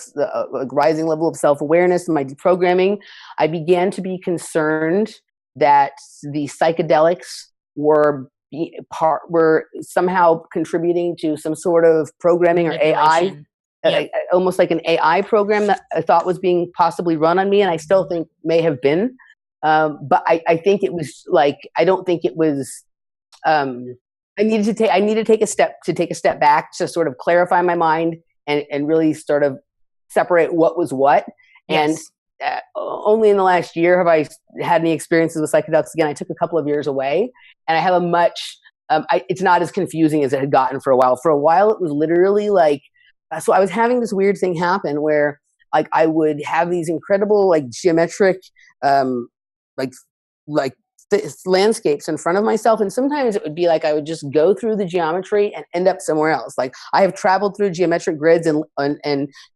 S3: rising level of self-awareness and my deprogramming, I began to be concerned that the psychedelics were somehow contributing to some sort of programming or AI, almost like an AI program that I thought was being possibly run on me, and I still think may have been. But I think it was like, I don't think it was. I needed to take a step back to sort of clarify my mind and really sort of separate what was what. Yes. And only in the last year have I had any experiences with psychedelics again. I took a couple of years away, and I have a much. It's not as confusing as it had gotten for a while. For a while, it was literally like. So I was having this weird thing happen where, like, I would have these incredible, like, geometric, landscapes in front of myself, and sometimes it would be like I would just go through the geometry and end up somewhere else. Like I have traveled through geometric grids and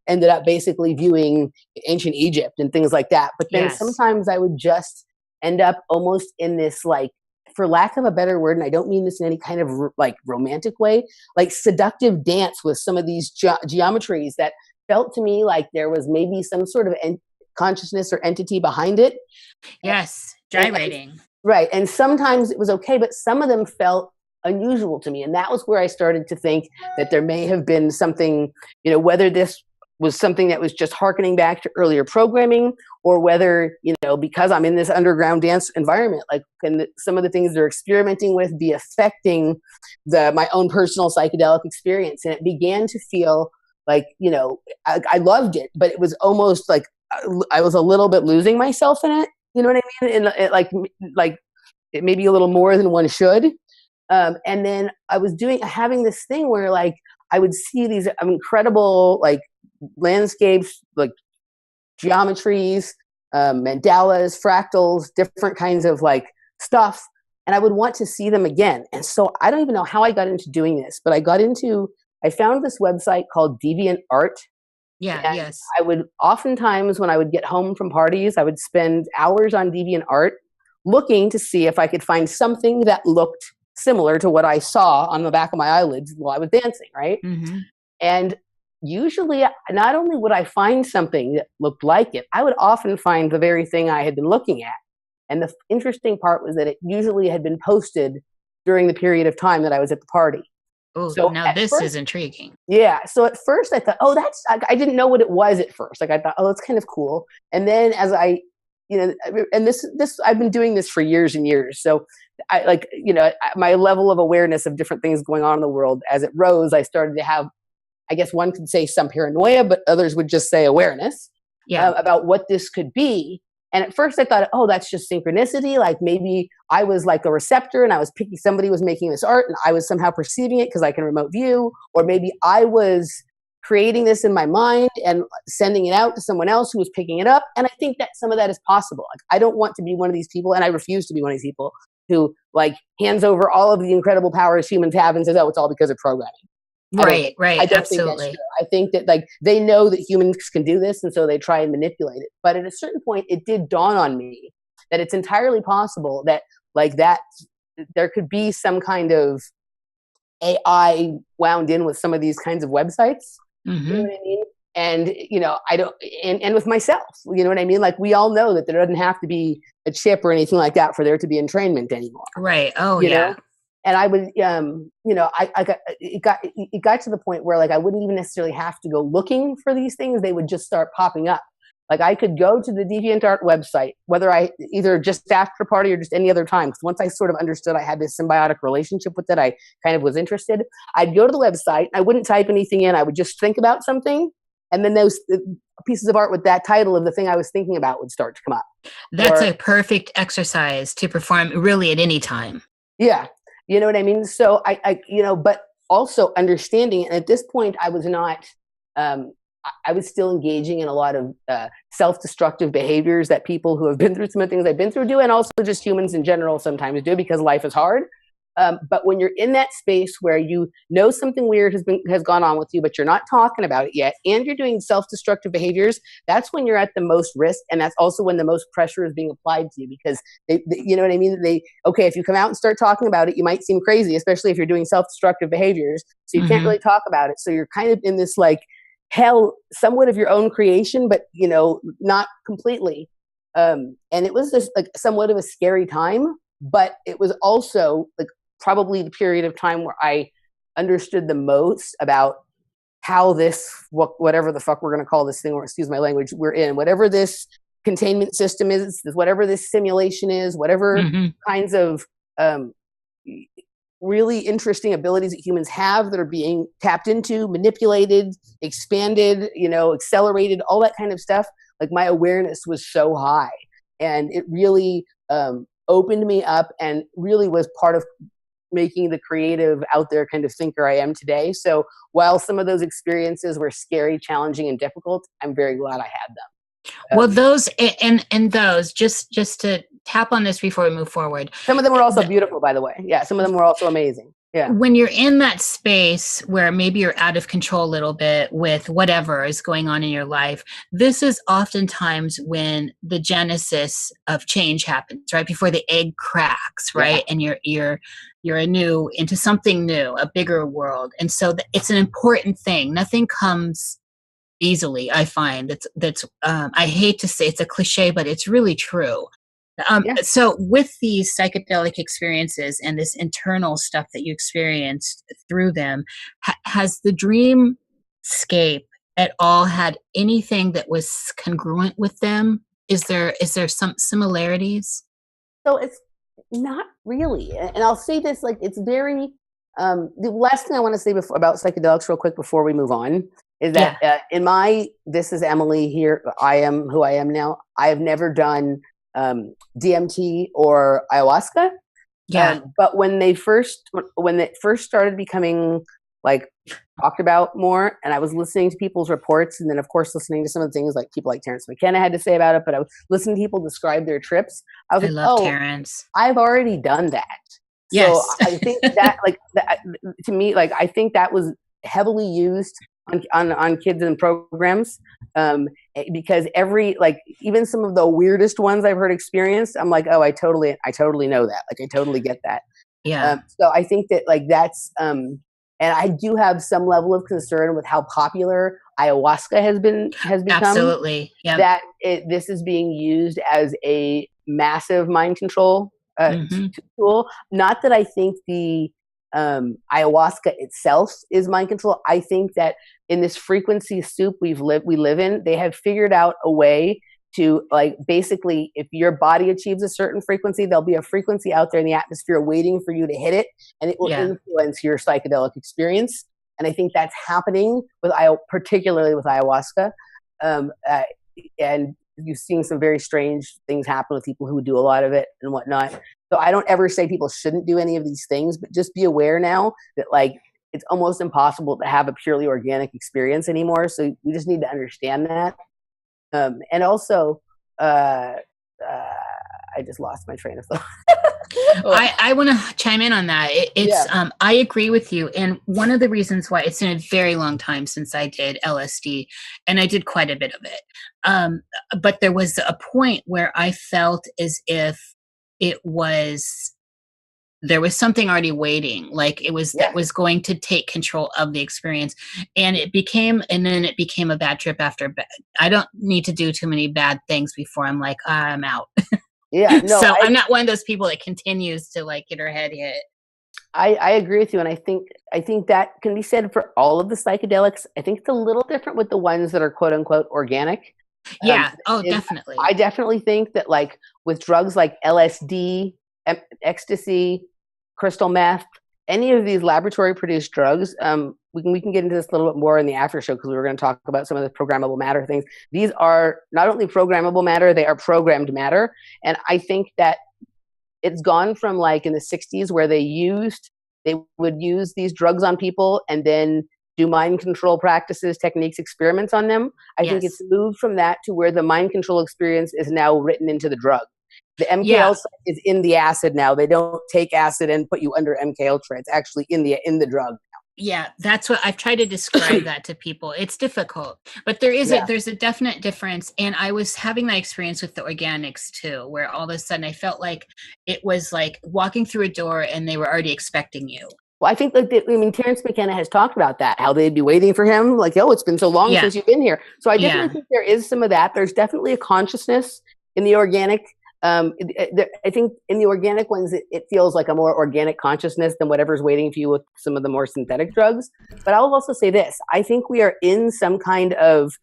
S3: ended up basically viewing ancient Egypt and things like that. But then sometimes I would just end up almost in this, like, for lack of a better word, and I don't mean this in any kind of like romantic way, like seductive dance with some of these geometries that felt to me like there was maybe some sort of consciousness or entity behind it.
S4: Yes, gyrating.
S3: Right. And sometimes it was okay, but some of them felt unusual to me. And that was where I started to think that there may have been something, you know, whether this was something that was just harkening back to earlier programming, or whether, because I'm in this underground dance environment, like, can some of the things they're experimenting with be affecting my own personal psychedelic experience? And it began to feel like, I loved it, but it was almost like I was a little bit losing myself in it. You know what I mean? And like it maybe a little more than one should. And then I was having this thing where, like, I would see these incredible, like, landscapes, like geometries, mandalas, fractals, different kinds of, like, stuff. And I would want to see them again. And so I don't even know how I got into doing this, but I found this website called Deviant Art.
S4: Yeah.
S3: And
S4: Yes.
S3: I would oftentimes, when I would get home from parties, I would spend hours on Deviant Art looking to see if I could find something that looked similar to what I saw on the back of my eyelids while I was dancing, right?
S4: Mm-hmm.
S3: And usually, not only would I find something that looked like it, I would often find the very thing I had been looking at. And the interesting part was that it usually had been posted during the period of time that I was at the party.
S4: Oh,
S3: so
S4: now this is intriguing.
S3: Yeah. So at first I thought, I didn't know what it was at first. Like, I thought, it's kind of cool. And then as I, and this, I've been doing this for years and years. So I, like, my level of awareness of different things going on in the world, as it rose, I started to have, I guess one could say, some paranoia, but others would just say awareness about what this could be. And at first I thought, that's just synchronicity. Like, maybe I was like a receptor and I was picking, somebody was making this art and I was somehow perceiving it because I can remote view, or maybe I was creating this in my mind and sending it out to someone else who was picking it up. And I think that some of that is possible. Like, I don't want to be one of these people, and I refuse to be one of these people who, like, hands over all of the incredible powers humans have and says, it's all because of programming.
S4: Right.
S3: I don't
S4: Absolutely.
S3: think that's true. I think that, like, they know that humans can do this, and so they try and manipulate it. But at a certain point, it did dawn on me that it's entirely possible that, like, that there could be some kind of AI wound in with some of these kinds of websites.
S4: Mm-hmm.
S3: You know what I mean? And, I don't, and with myself, you know what I mean? Like, we all know that there doesn't have to be a chip or anything like that for there to be entrainment anymore.
S4: Right. Oh,
S3: you
S4: yeah.
S3: know? And I would, it got to the point where, like, I wouldn't even necessarily have to go looking for these things. They would just start popping up. Like, I could go to the DeviantArt website, whether I either just after party or just any other time. Because once I sort of understood I had this symbiotic relationship with it, I kind of was interested. I'd go to the website. I wouldn't type anything in. I would just think about something. And then those pieces of art with that title of the thing I was thinking about would start to come up.
S4: That's a perfect exercise to perform really at any time.
S3: Yeah. You know what I mean? So I but also understanding, and at this point I was not, I was still engaging in a lot of self-destructive behaviors that people who have been through some of the things I've been through do, and also just humans in general sometimes do, because life is hard. But when you're in that space where something weird has gone on with you, but you're not talking about it yet, and you're doing self-destructive behaviors, that's when you're at the most risk, and that's also when the most pressure is being applied to you, because they you know what I mean? If you come out and start talking about it, you might seem crazy, especially if you're doing self-destructive behaviors. So you can't really talk about it. So you're kind of in this, like, hell, somewhat of your own creation, but not completely. And it was just, like, somewhat of a scary time, but it was also, like, probably the period of time where I understood the most about how this, whatever the fuck we're going to call this thing, or excuse my language, we're in, whatever this containment system is, whatever this simulation is, whatever kinds of really interesting abilities that humans have that are being tapped into, manipulated, expanded, accelerated, all that kind of stuff. Like, my awareness was so high, and it really opened me up, and really was part of making the creative, out there kind of thinker I am today. So while some of those experiences were scary, challenging, and difficult, I'm very glad I had them.
S4: Well, those and those, just to tap on this before we move forward.
S3: Some of them were also beautiful, by the way. Yeah, some of them were also amazing. Yeah.
S4: When you're in that space where maybe you're out of control a little bit with whatever is going on in your life, this is oftentimes when the genesis of change happens, right? Before the egg cracks, right? Yeah. And you're anew into something new, a bigger world. And so it's an important thing. Nothing comes easily, I find. That's I hate to say it's a cliche, but it's really true. So with these psychedelic experiences and this internal stuff that you experienced through them, has the dreamscape at all had anything that was congruent with them? Is there some similarities?
S3: So it's not really. And I'll say this, like, it's very, the last thing I want to say about psychedelics real quick before we move on is that this is Emily here. I am who I am now. I have never done DMT or ayahuasca.
S4: Yeah.
S3: But when it first started becoming like talked about more, and I was listening to people's reports, and then of course listening to some of the things like people like Terrence McKenna had to say about it, but I was listening to people describe their trips. I was
S4: love Terrence.
S3: I've already done that.
S4: Yes.
S3: So I think that to me, like, I think that was heavily used on kids and programs, because even some of the weirdest ones I've heard experienced, I'm like, oh, I totally know that. Like, I totally get that.
S4: Yeah.
S3: So I think that, like, that's, and I do have some level of concern with how popular ayahuasca has become.
S4: Absolutely. Yeah.
S3: That this is being used as a massive mind control tool. Not that I think the ayahuasca itself is mind control. I think that in this frequency soup we live in, they have figured out a way to, like, basically, if your body achieves a certain frequency, there'll be a frequency out there in the atmosphere waiting for you to hit it, and it will influence your psychedelic experience. And I think that's happening particularly with ayahuasca. And you've seen some very strange things happen with people who do a lot of it and whatnot. So I don't ever say people shouldn't do any of these things, but just be aware now that, like, it's almost impossible to have a purely organic experience anymore. So you just need to understand that. And also, I just lost my train of thought.
S4: I want to chime in on that. I agree with you. And one of the reasons why, it's been a very long time since I did LSD, and I did quite a bit of it. But there was a point where I felt as if there was something already waiting, like it was that was going to take control of the experience, and then it became a bad trip after bad. I don't need to do too many bad things before I'm like, I'm out.
S3: Yeah, no.
S4: So I'm not one of those people that continues to, like, get her head hit.
S3: I agree with you, and I think that can be said for all of the psychedelics. I think it's a little different with the ones that are quote unquote organic.
S4: Yeah. Definitely.
S3: I definitely think that, like, with drugs like LSD, ecstasy, crystal meth, any of these laboratory produced drugs, we can get into this a little bit more in the after show, because we were going to talk about some of the programmable matter things. These are not only programmable matter, they are programmed matter. And I think that it's gone from, like, in the 60s where they would use these drugs on people and then do mind control practices, techniques, experiments on them. I think it's moved from that to where the mind control experience is now written into the drug. The MK Ultra is in the acid now. They don't take acid and put you under MK Ultra. It's actually in the drug now.
S4: Yeah, that's what I've tried to describe that to people. It's difficult, but there's a definite difference. And I was having that experience with the organics too, where all of a sudden I felt like it was like walking through a door and they were already expecting you.
S3: Well, I think, like, Terrence McKenna has talked about that, how they'd be waiting for him, like, oh, it's been so long since you've been here. So I definitely think there is some of that. There's definitely a consciousness in the organic. I think in the organic ones, it feels like a more organic consciousness than whatever's waiting for you with some of the more synthetic drugs. But I'll also say this. I think we are in some kind of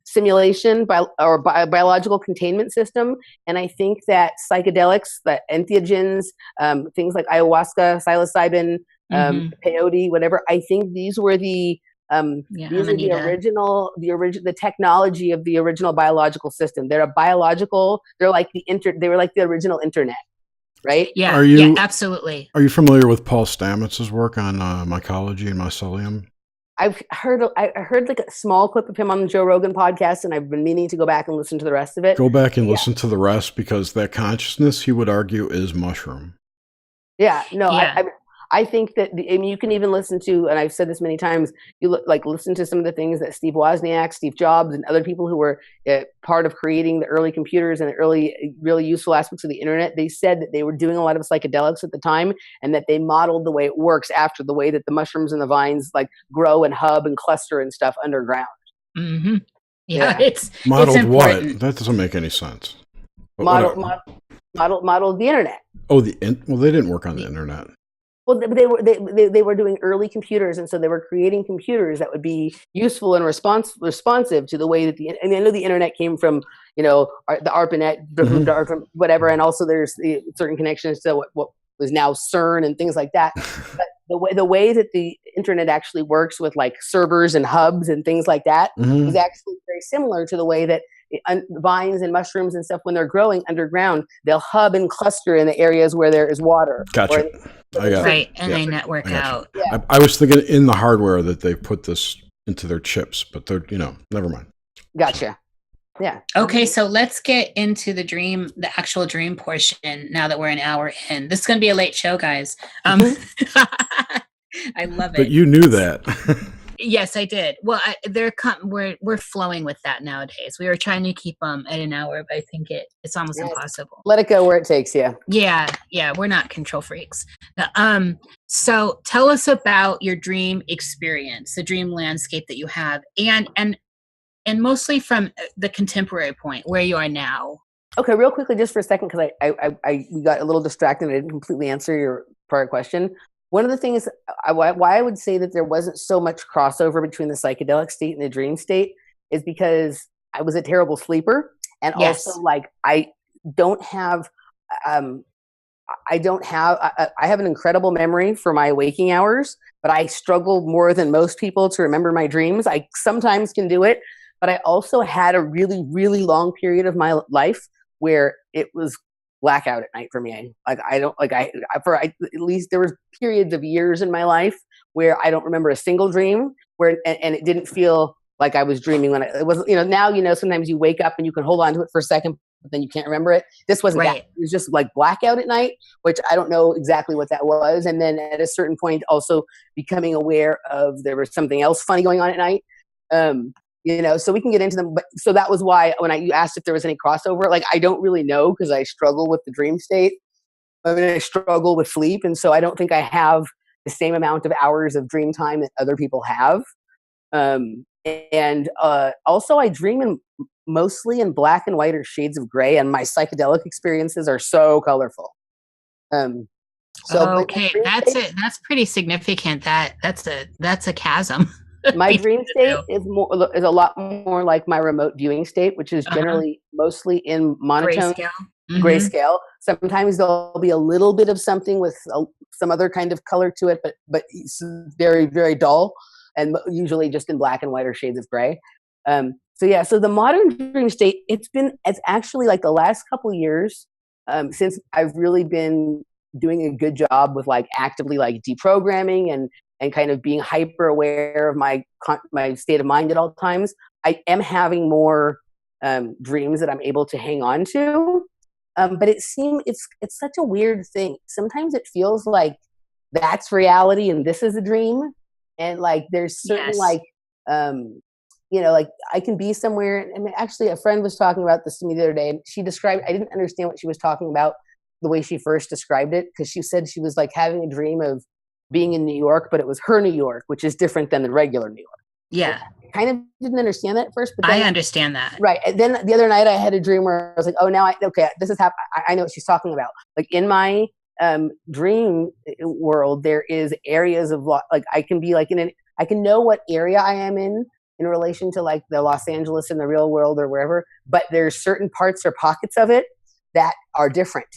S3: simulation biological containment system. And I think that psychedelics, that entheogens, things like ayahuasca, psilocybin, peyote, whatever, I think these were the the technology of the original biological system. They're like they were like the original internet, right?
S4: Yeah, absolutely.
S2: Are you familiar with Paul Stamets's work on mycology and mycelium?
S3: I heard like a small clip of him on the Joe Rogan podcast, and I've been meaning to go back and listen to the rest of it.
S2: Go back and listen to the rest, because that consciousness, he would argue, is mushroom.
S3: Yeah, no, I think that you can even listen to, and I've said this many times, listen to some of the things that Steve Wozniak, Steve Jobs, and other people who were part of creating the early computers and the early really useful aspects of the internet. They said that they were doing a lot of psychedelics at the time, and that they modeled the way it works after the way that the mushrooms and the vines, like, grow and hub and cluster and stuff underground.
S4: Mm-hmm. Yeah, it's
S2: modeled
S4: it's
S2: what? That doesn't make any sense.
S3: Modeled the internet.
S2: Oh, well, they didn't work on the internet.
S3: Well, they were doing early computers, and so they were creating computers that would be useful and responsive to the way that I mean, I know the internet came from, you know, the ARPANET, from whatever, and also there's certain connections to what was now CERN and things like that. But the way that the internet actually works with like servers and hubs and things like that is actually very similar to the way that vines and mushrooms and stuff, when they're growing underground, they'll hub and cluster in the areas where there is water.
S2: Gotcha.
S4: Right, and they network out.
S3: Yeah.
S2: I was thinking in the hardware that they put this into their chips, but they're, you know, never mind.
S3: Gotcha. Yeah.
S4: Okay, so let's get into the actual dream portion now that we're an hour in. This is going to be a late show, guys. I love it.
S2: But you knew that.
S4: Yes, I did. Well, we're flowing with that nowadays. We were trying to keep them at an hour, but I think it's almost impossible.
S3: Let it go where it takes you.
S4: Yeah, we're not control freaks. So tell us about your dream experience, the dream landscape that you have, and mostly from the contemporary point where you are now.
S3: Okay, real quickly, just for a second, because we got a little distracted and I didn't completely answer your prior question. One of the things why I would say that there wasn't so much crossover between the psychedelic state and the dream state is because I was a terrible sleeper, and also like I have an incredible memory for my waking hours, but I struggle more than most people to remember my dreams. I sometimes can do it, but I also had a really, really long period of my life where it was blackout at night for me. At least there was periods of years in my life where I don't remember a single dream and it didn't feel like I was dreaming when it was, you know, now, you know, sometimes you wake up and you can hold on to it for a second, but then you can't remember it. This wasn't that. It was just like blackout at night, which I don't know exactly what that was. And then at a certain point also becoming aware of there was something else funny going on at night. You know, so we can get into them. But so that was why when you asked if there was any crossover, like I don't really know because I struggle with the dream state. I mean, I struggle with sleep. And so I don't think I have the same amount of hours of dream time that other people have. Also I dream mostly in black and white or shades of gray, and my psychedelic experiences are so colorful.
S4: Okay, that's pretty significant. That's a chasm.
S3: My dream state is a lot more like my remote viewing state, which is generally mostly in monotone grayscale. Sometimes there'll be a little bit of something with some other kind of color to it, but it's very, very dull, and usually just in black and white or shades of gray. So the modern dream state, it's actually like the last couple years since I've really been doing a good job with like actively like deprogramming and kind of being hyper aware of my state of mind at all times. I am having more dreams that I'm able to hang on to. But it's such a weird thing. Sometimes it feels like that's reality and this is a dream. And like, there's certain like, you know, like I can be somewhere. And actually a friend was talking about this to me the other day, and she described, I didn't understand what she was talking about the way she first described it. Cause she said she was like having a dream of being in New York, but it was her New York, which is different than the regular New York.
S4: Yeah.
S3: I kind of didn't understand that at first, but
S4: I understand that.
S3: Right. And then the other night I had a dream where I was like, oh, now this is happening. I know what she's talking about. Like in my dream world, there is areas of like, I can be like I can know what area I am in relation to like the Los Angeles in the real world or wherever, but there's certain parts or pockets of it that are different.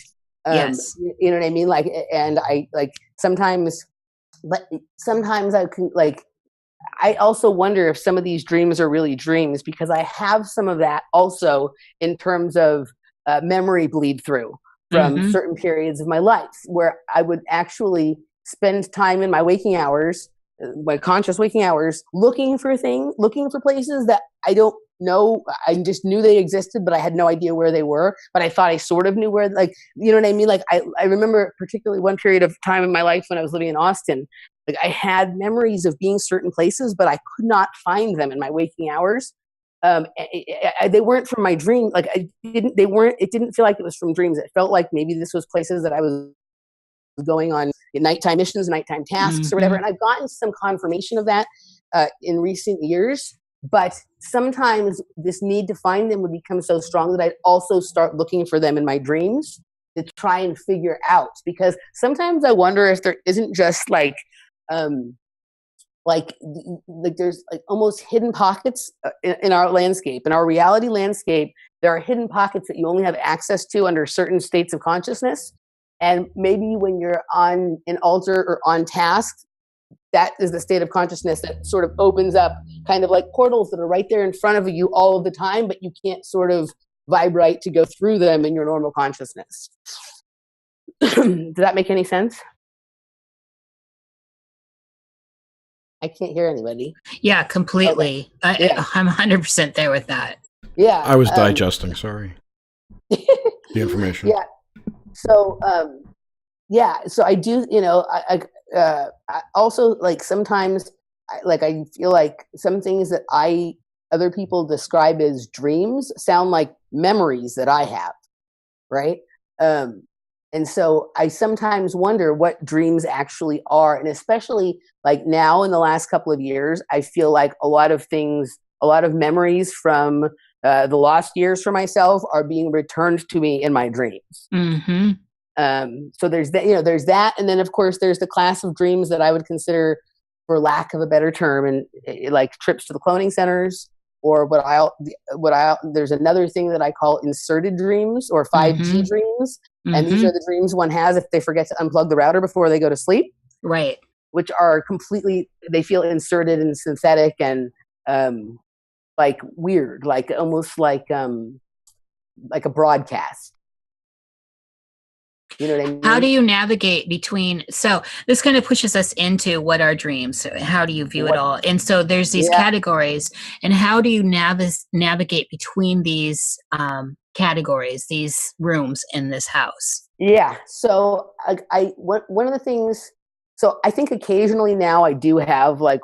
S4: Yes.
S3: You know what I mean? Like, and I like sometimes I can like, I also wonder if some of these dreams are really dreams, because I have some of that also in terms of memory bleed through from certain periods of my life where I would actually spend time in my waking hours, my conscious waking hours, looking for places that I don't know. I just knew they existed, but I had no idea where they were, but I thought I sort of knew where, like, you know what I mean? Like I remember particularly one period of time in my life when I was living in Austin, like I had memories of being certain places, but I could not find them in my waking hours. They weren't from my dream. Like it didn't feel like it was from dreams. It felt like maybe this was places that I was going on nighttime missions, nighttime tasks or whatever. And I've gotten some confirmation of that in recent years, but sometimes this need to find them would become so strong that I'd also start looking for them in my dreams. to try and figure out, because sometimes I wonder if there isn't just like there's like almost hidden pockets in our landscape, in our reality landscape. There are hidden pockets that you only have access to under certain states of consciousness. And maybe when you're on an altar or on task, that is the state of consciousness that sort of opens up kind of like portals that are right there in front of you all of the time, but you can't sort of vibrate to go through them in your normal consciousness. Does that make any sense? I can't hear anybody.
S4: Yeah, completely.
S3: Okay.
S4: I'm 100% there with that.
S3: Yeah.
S2: I was digesting, sorry. The information.
S3: Yeah. So, so I do, I also like sometimes I feel like some things that other people describe as dreams sound like memories that I have. Right. And so I sometimes wonder what dreams actually are. And especially like now in the last couple of years, I feel like a lot of memories from the lost years for myself are being returned to me in my dreams.
S4: Mm-hmm.
S3: So there's that, there's that. And then of course there's the class of dreams that I would consider, for lack of a better term, and like trips to the cloning centers, or there's another thing that I call inserted dreams, or 5G
S4: Mm-hmm.
S3: dreams. And these are the dreams one has if they forget to unplug the router before they go to sleep.
S4: Right.
S3: Which are they feel inserted and synthetic and like weird, like almost like a broadcast. You know what I mean?
S4: How do you navigate between, so this kind of pushes us into what are dreams? How do you view it all? And so there's these categories, and how do you navigate between these categories, these rooms in this house?
S3: Yeah. So one of the things, so I think occasionally now I do have like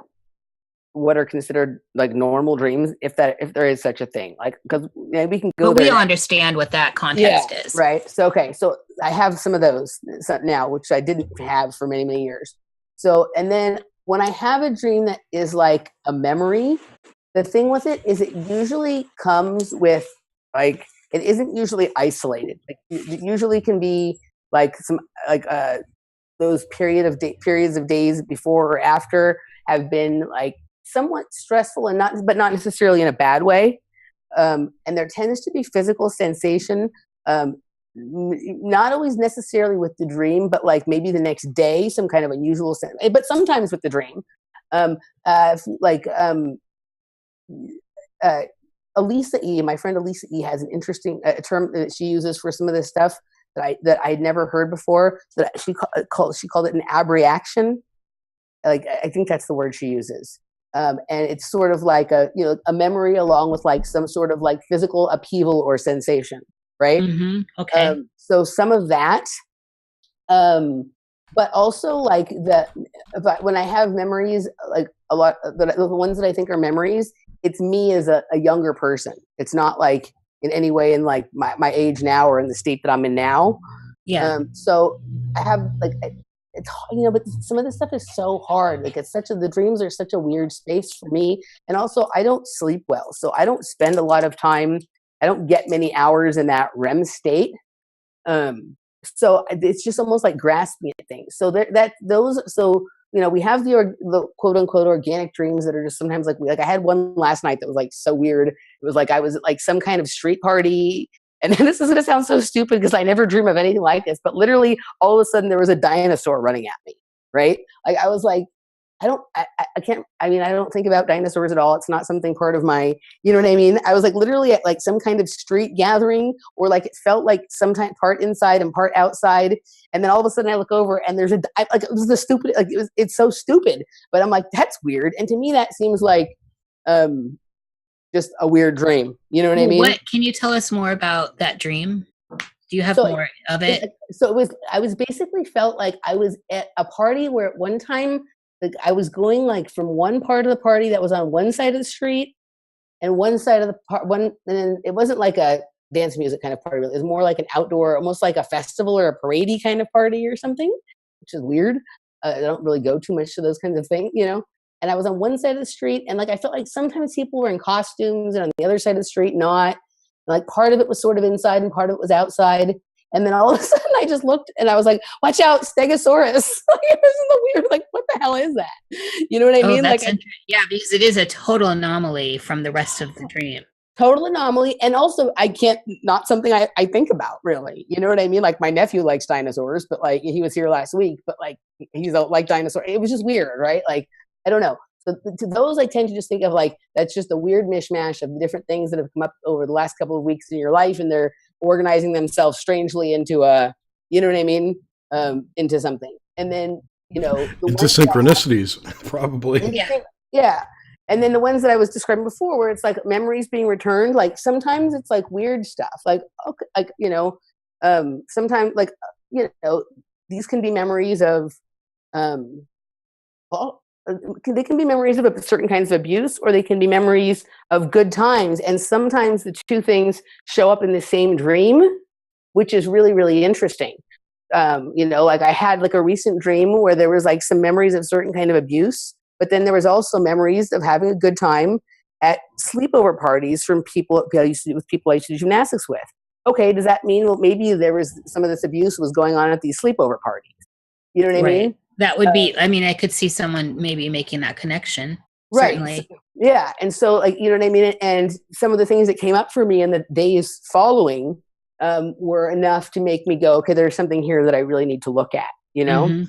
S3: what are considered like normal dreams, if there is such a thing, like, because we can go.
S4: But we understand what that context is,
S3: right? So okay, so I have some of those now, which I didn't have for many, many years. So, and then when I have a dream that is like a memory, the thing with it is it usually comes with like, it isn't usually isolated. Like it usually can be like some like those periods of days before or after have been like somewhat stressful, and not necessarily in a bad way. And there tends to be physical sensation, not always necessarily with the dream, but like maybe the next day, some kind of unusual sense, but sometimes with the dream. Elisa E., my friend Elisa E., has an interesting term that she uses for some of this stuff that I had never heard before. That she called it an abreaction. Like I think that's the word she uses. And it's sort of like a memory along with like some sort of like physical upheaval or sensation, right?
S4: Mm-hmm. Okay.
S3: So some of that, but also like when I have memories, like a lot, the ones that I think are memories, it's me as a younger person. It's not like in any way in like my age now or in the state that I'm in now.
S4: Yeah.
S3: So I have like, it's, but some of this stuff is so hard. Like the dreams are such a weird space for me. And also I don't sleep well. So I don't spend a lot of time. I don't get many hours in that REM state. So it's just almost like grasping at things. So we have the quote unquote organic dreams that are just sometimes like I had one last night that was like so weird. It was like I was at like some kind of street party. And this is going to sound so stupid because I never dream of anything like this, but literally all of a sudden there was a dinosaur running at me, right? Like I was like, I don't think about dinosaurs at all. It's not something part of my, you know what I mean? I was like literally at like some kind of street gathering, or like it felt like sometimes part inside and part outside. And then all of a sudden I look over and there's it was it's so stupid, but I'm like, that's weird. And to me that seems like, just a weird dream. You know what I mean?
S4: What can you tell us more about that dream? Do you have more of it?
S3: I was basically felt like I was at a party where at one time, like I was going like from one part of the party that was on one side of the street and one side of the and then it wasn't like a dance music kind of party. It was more like an outdoor, almost like a festival or a paradey kind of party or something, which is weird. I don't really go too much to those kinds of things, And I was on one side of the street, and like I felt like sometimes people were in costumes, and on the other side of the street, not. Like part of it was sort of inside, and part of it was outside. And then all of a sudden I just looked and I was like, watch out, Stegosaurus. Like, this is a weird, like, what the hell is that? You know what I mean?
S4: That's
S3: Like,
S4: yeah, because it is a total anomaly from the rest of the dream.
S3: total anomaly. And also not something I think about really. You know what I mean? Like my nephew likes dinosaurs, but like he was here last week, but like he's like dinosaur. It was just weird, right? Like, I don't know. So to those, I tend to just think of like, that's just a weird mishmash of different things that have come up over the last couple of weeks in your life. And they're organizing themselves strangely into you know what I mean? Into something. And then, you know,
S2: into synchronicities, probably.
S4: Yeah.
S3: Yeah. And then the ones that I was describing before, where it's like memories being returned, like sometimes it's like weird stuff, like, okay, like, you know, sometimes like, you know, these can be memories of, they can be memories of certain kinds of abuse, or they can be memories of good times. And sometimes the two things show up in the same dream, which is really, really interesting. You know, like I had like a recent dream where there was like some memories of certain kind of abuse, but then there was also memories of having a good time at sleepover parties from people I used to do gymnastics with. Okay, does that mean, well, maybe there was some of this abuse was going on at these sleepover parties? You know what I mean?
S4: That would be, I mean, I could see someone maybe making that connection.
S3: Right.
S4: Certainly.
S3: Yeah. And so, like, you know what I mean? And some of the things that came up for me in the days following were enough to make me go, okay, there's something here that I really need to look at, you know? Mm-hmm.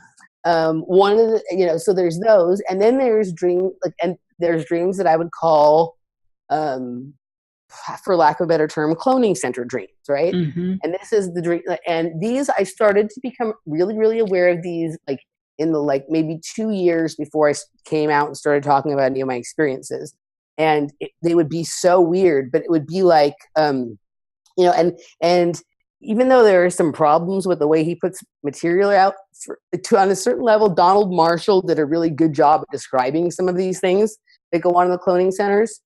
S3: One of the, you know, so there's those, and then there's there's dreams that I would call, for lack of a better term, cloning center dreams, right? Mm-hmm. And this is the dream, and these, I started to become really, really aware of these, like, in the like maybe 2 years before I came out and started talking about any of my experiences. And they would be so weird, but it would be like, you know, and even though there are some problems with the way he puts material out on a certain level, Donald Marshall did a really good job at describing some of these things that go on in the cloning centers.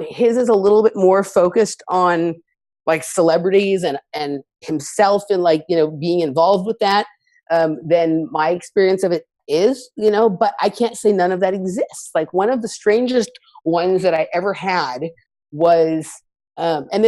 S3: His is a little bit more focused on like celebrities and himself and like, you know, being involved with that. Than my experience of it is, you know, but I can't say none of that exists. Like one of the strangest ones that I ever had was, and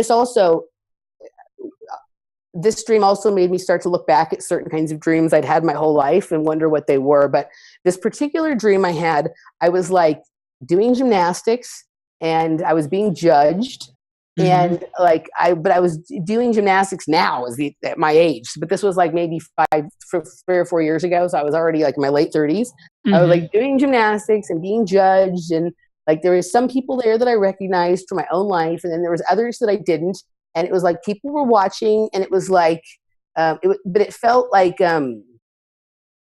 S3: this dream also made me start to look back at certain kinds of dreams I'd had my whole life and wonder what they were. But this particular dream I had, I was like doing gymnastics and I was being judged. Mm-hmm. And like but I was doing gymnastics now at my age, but this was like maybe 3 or 4 years ago. So I was already like in my late 30s. Mm-hmm. I was like doing gymnastics and being judged. And like, there was some people there that I recognized from my own life. And then there was others that I didn't. And it was like, people were watching, and it was like, but it felt like,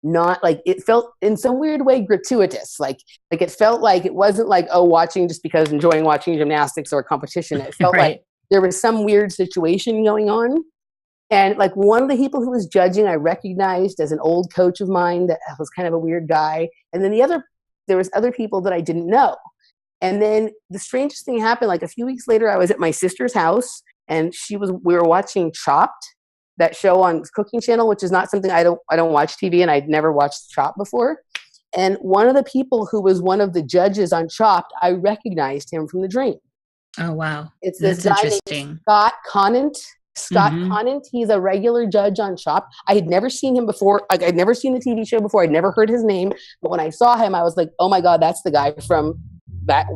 S3: not like, it felt in some weird way gratuitous. Like it felt like it wasn't like, oh, watching just because enjoying watching gymnastics or a competition. It felt like there was some weird situation going on. And like one of the people who was judging, I recognized as an old coach of mine that was kind of a weird guy. And then there was other people that I didn't know. And then the strangest thing happened, like a few weeks later, I was at my sister's house and we were watching Chopped, that show on Cooking Channel, which is not something I don't watch TV, and I'd never watched Chopped before. And one of the people who was one of the judges on Chopped, I recognized him from the dream.
S4: Oh, wow.
S3: It's this guy named Scott Conant. Conant, he's a regular judge on Chopped. I had never seen him before. Like, I'd never seen the TV show before. I'd never heard his name. But when I saw him, I was like, oh my God, that's the guy from that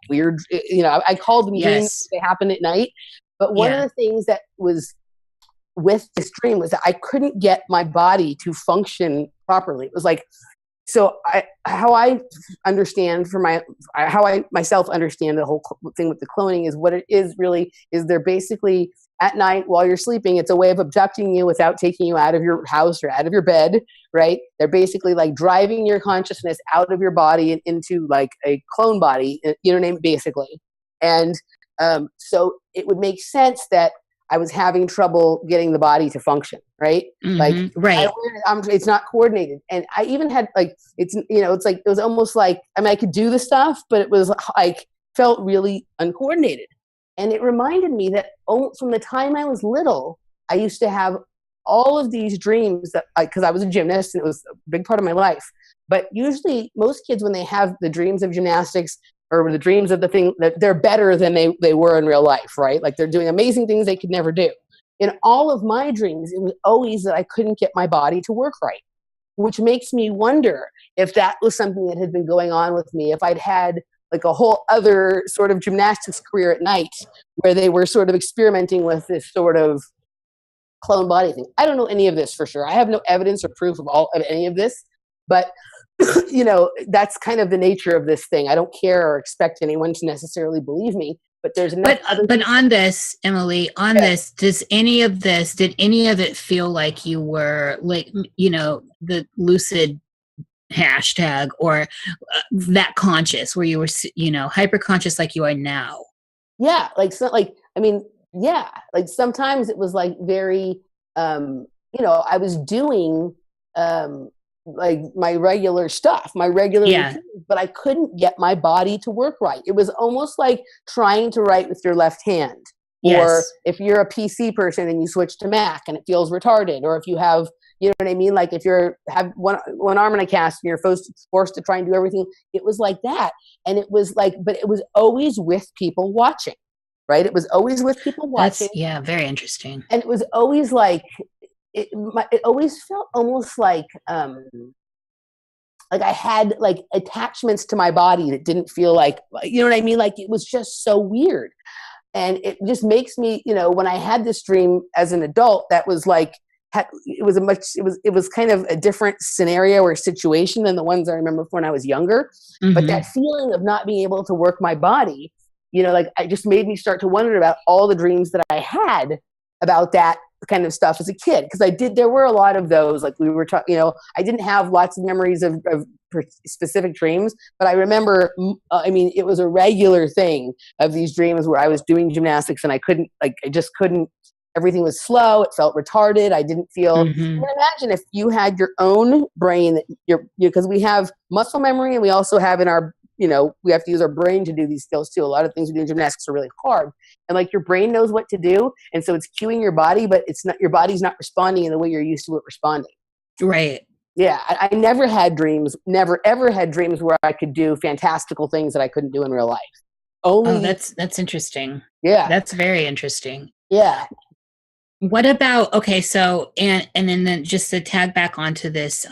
S3: weird, you know, I called them dreams. They happen at night. But one of the things that was with this dream was that I couldn't get my body to function properly. It was like, so how I myself understand the whole thing with the cloning is what it is really is they're basically at night while you're sleeping, it's a way of abducting you without taking you out of your house or out of your bed, right? They're basically like driving your consciousness out of your body and into like a clone body, you know what I mean, basically. And so it would make sense that I was having trouble getting the body to function, right? Mm-hmm, like, right. It's not coordinated. And I even had like, it's, you know, it's like, it was almost like, I mean, I could do the stuff, but it was like, felt really uncoordinated. And it reminded me that from the time I was little, I used to have all of these dreams that, because I was a gymnast and it was a big part of my life. But usually most kids, when they have the dreams of gymnastics, or the dreams of the thing, that they're better than they were in real life, right? Like they're doing amazing things they could never do. in all of my dreams, it was always that I couldn't get my body to work right, which makes me wonder if that was something that had been going on with me, if I'd had like a whole other sort of gymnastics career at night where they were sort of experimenting with this sort of clone body thing. I don't know any of this for sure. I have no evidence or proof of any of this, but that's kind of the nature of this thing. I don't care or expect anyone to necessarily believe me, but there's enough.
S4: But on this, Emily, this, did any of it feel like you were like, the lucid hashtag or that conscious where you were, hyper conscious like you are now?
S3: Yeah. Like sometimes it was like very, I was doing, like my regular stuff, routines, but I couldn't get my body to work right. It was almost like trying to write with your left hand. Yes. Or if you're a PC person and you switch to Mac and it feels retarded, or if you have, you know what I mean? Like if have one arm in a cast and you're forced to try and do everything, it was like that. And it was like, but it was always with people watching, right? It was always with people watching.
S4: That's, very interesting.
S3: And it was always like, it always felt almost like I had like attachments to my body that didn't feel like, you know what I mean? Like it was just so weird. And it just makes me, when I had this dream as an adult, that was like, it was kind of a different scenario or situation than the ones I remember when I was younger. Mm-hmm. But that feeling of not being able to work my body, like it just made me start to wonder about all the dreams that I had about that kind of stuff as a kid. Because there were a lot of those, like we were talking, I didn't have lots of memories of specific dreams, but I remember, it was a regular thing of these dreams where I was doing gymnastics and I just couldn't, everything was slow. It felt retarded. I didn't feel, mm-hmm. I mean, imagine if you had your own brain because we have muscle memory and we also have in our, we have to use our brain to do these skills too. A lot of things we do in gymnastics are really hard. And like your brain knows what to do. And so it's cueing your body, but your body's not responding in the way you're used to it responding.
S4: Right.
S3: Yeah. I never ever had dreams where I could do fantastical things that I couldn't do in real life.
S4: That's interesting.
S3: Yeah.
S4: That's very interesting.
S3: Yeah.
S4: What about, okay, so, and then just to tag back onto this,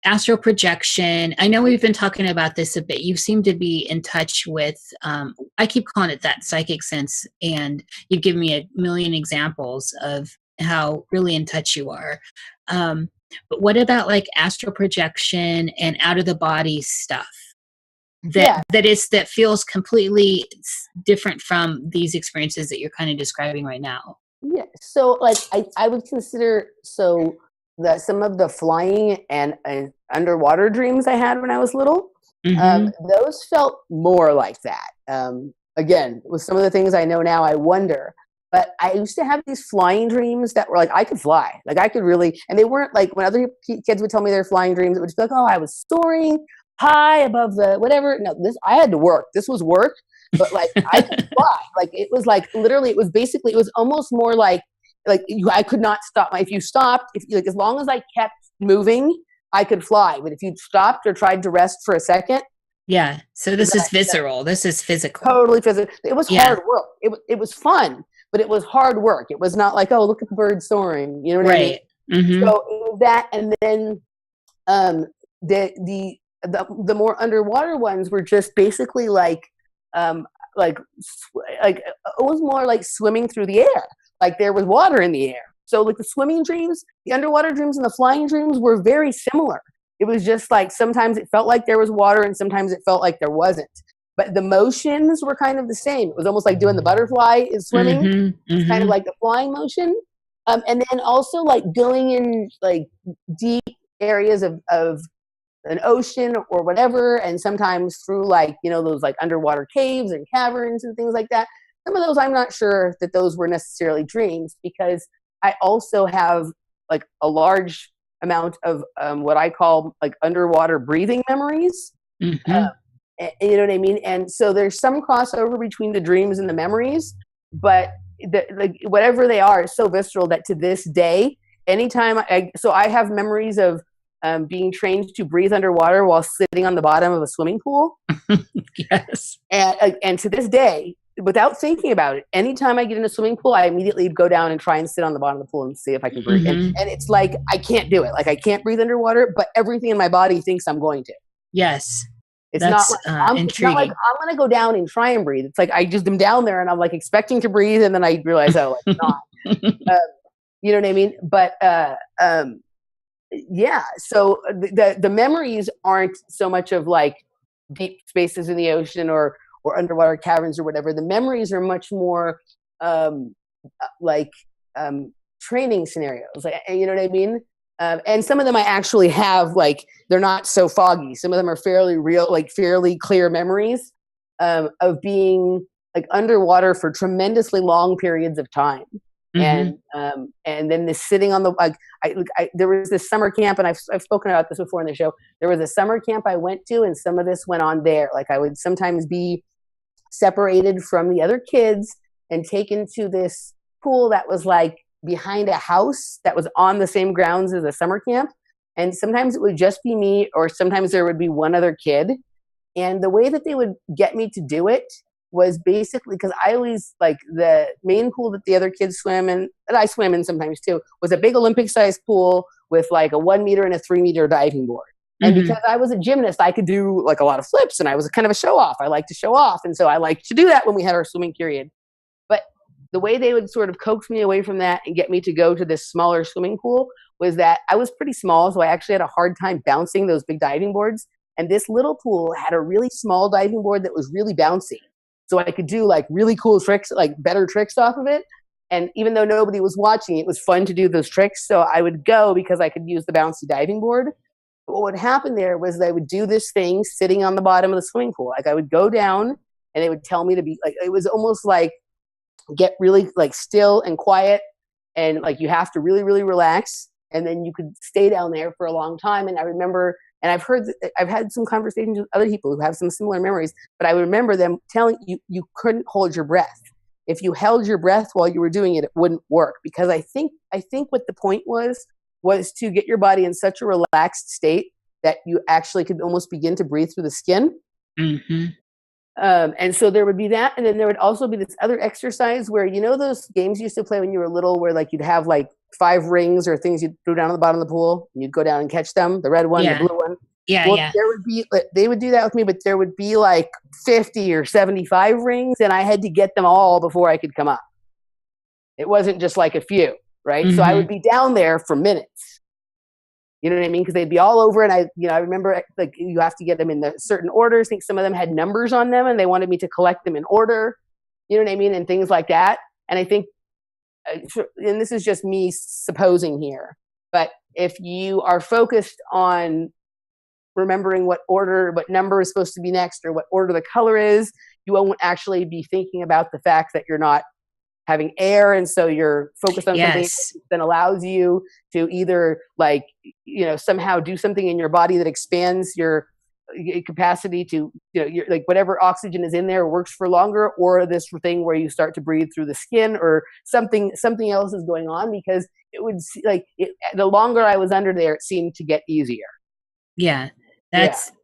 S4: astral projection. I know we've been talking about this a bit. You seem to be in touch with, I keep calling it that psychic sense, and you've given me a million examples of how really in touch you are. But what about like astral projection and out of the body stuff? That feels completely different from these experiences that you're kind of describing right now.
S3: Yeah. So like I would consider some of the flying and underwater dreams I had when I was little, mm-hmm. Those felt more like that. Again, with some of the things I know now, I wonder. But I used to have these flying dreams that were like, I could fly. Like I could really, and they weren't like when other kids would tell me their flying dreams, it would just be like, oh, I was soaring high above the whatever. No, I had to work. This was work. But like I could fly. Like it was like literally, it was almost more like I could not stop. If you stopped, as long as I kept moving, I could fly. But if you stopped or tried to rest for a second.
S4: Yeah. So this is visceral. This is physical.
S3: Totally physical. It was hard work. It was fun, but it was hard work. It was not like, oh, look at the bird soaring. You know what I mean? Mm-hmm. So it was that, and then the more underwater ones were just basically like it was more like swimming through the air. Like there was water in the air. So like the swimming dreams, the underwater dreams, and the flying dreams were very similar. It was just like sometimes it felt like there was water and sometimes it felt like there wasn't. But the motions were kind of the same. It was almost like doing the butterfly is swimming. Mm-hmm, it's kind of like the flying motion. And then also like going in like deep areas of an ocean or whatever, and sometimes through like, those like underwater caves and caverns and things like that. Some of those, I'm not sure that those were necessarily dreams, because I also have like a large amount of what I call like underwater breathing memories. Mm-hmm. You know what I mean? And so there's some crossover between the dreams and the memories, but whatever they are is so visceral that to this day, anytime I have memories of being trained to breathe underwater while sitting on the bottom of a swimming pool.
S4: Yes.
S3: And to this day, without thinking about it, anytime I get in a swimming pool, I immediately go down and try and sit on the bottom of the pool and see if I can breathe. And it's like, I can't do it. Like, I can't breathe underwater, but everything in my body thinks I'm going to.
S4: Yes.
S3: It's
S4: That's
S3: not like, it's not like I'm going to go down and try and breathe. It's like, I just am down there and I'm like expecting to breathe. And then I realize, oh, it's not. You know what I mean? But, yeah. So the memories aren't so much of like deep spaces in the ocean or underwater caverns or whatever. The memories are much more like training scenarios. Like, you know what I mean? And some of them I actually have, like, they're not so foggy. Some of them are fairly real, like fairly clear memories of being like underwater for tremendously long periods of time. And then this sitting on the, like, there was this summer camp, and I've spoken about this before in the show. There was a summer camp I went to, and some of this went on there. Like, I would sometimes be separated from the other kids and taken to this pool that was like behind a house that was on the same grounds as a summer camp. And sometimes it would just be me, or sometimes there would be one other kid. And the way that they would get me to do it was basically, because I always, like, the main pool that the other kids swim in, that I swim in sometimes too, was a big Olympic-sized pool with like a 1 meter and a 3 meter diving board. And because I was a gymnast, I could do like a lot of flips, and I was kind of a show off. I like to show off. And so I liked to do that when we had our swimming period. But the way they would sort of coax me away from that and get me to go to this smaller swimming pool was that I was pretty small. So I actually had a hard time bouncing those big diving boards. And this little pool had a really small diving board that was really bouncy. So I could do like really cool tricks, like better tricks off of it. And even though nobody was watching, it was fun to do those tricks. So I would go because I could use the bouncy diving board. But what would happen there was I would do this thing sitting on the bottom of the swimming pool. Like, I would go down and they would tell me to be like, it was almost like get really like still and quiet. And like, you have to really, really relax. And then you could stay down there for a long time. And I remember, and I've had some conversations with other people who have some similar memories, but I remember them telling you, you couldn't hold your breath. If you held your breath while you were doing it, it wouldn't work. Because I think what the point was to get your body in such a relaxed state that you actually could almost begin to breathe through the skin. And so there would be that. And then there would also be this other exercise where, you know, those games you used to play when you were little, where like you'd have like 5 rings or things you'd throw down on the bottom of the pool and you'd go down and catch them, the red one, the blue one. There would be, they would do that with me, but there would be like 50 or 75 rings, and I had to get them all before I could come up. It wasn't just like a few, right? So I would be down there for minutes. You know what I mean? Because they'd be all over, and I remember, like, you have to get them in the certain orders. I think some of them had numbers on them, and they wanted me to collect them in order. You know what I mean? And things like that. And I think, and this is just me supposing here, but if you are focused on remembering what number is supposed to be next, or what order the color is, you won't actually be thinking about the fact that you're not having air, and so you're focused on something that allows you to either, like, you know, somehow do something in your body that expands your capacity to, you know, like whatever oxygen is in there works for longer, or this thing where you start to breathe through the skin, or something else is going on, because it would, like, the longer I was under there, it seemed to get easier.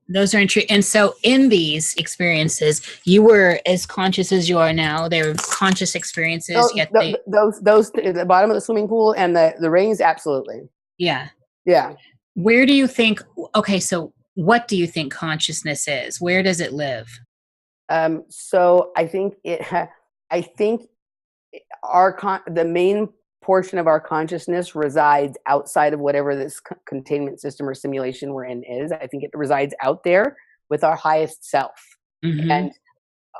S4: Those are interesting. And so in these experiences, you were as conscious as you are now. They were conscious experiences.
S3: Those at the bottom of the swimming pool and the rings, absolutely.
S4: Yeah.
S3: Where
S4: do you think? Okay, so what do you think consciousness is? Where does it live?
S3: So I think the main portion of our consciousness resides outside of whatever this containment system or simulation we're in is. I think it resides out there with our highest self. And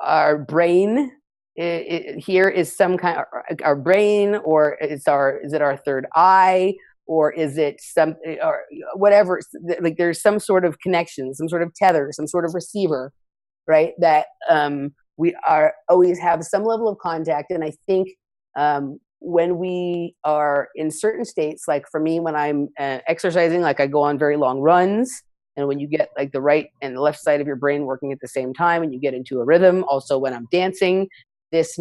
S3: our brain here is some kind of our brain, or is it our third eye, or is it some, or whatever, like there's some sort of connection, some sort of tether, some sort of receiver, right? That we always have some level of contact. And I think when we are in certain states, like for me, when I'm exercising, like I go on very long runs, and when you get like the right and the left side of your brain working at the same time, and you get into a rhythm, also when I'm dancing, this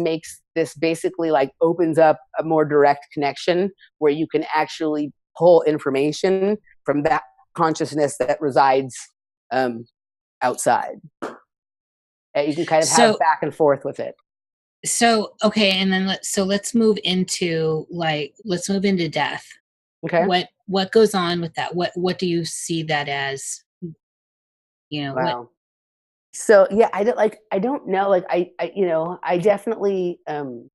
S3: basically like opens up a more direct connection where you can actually pull information from that consciousness that resides outside. You can kind of have back and forth with it.
S4: So, okay. And then let's move into death.
S3: Okay.
S4: What goes on with that? What do you see that as?
S3: Wow. So yeah, I don't know. Like I definitely, and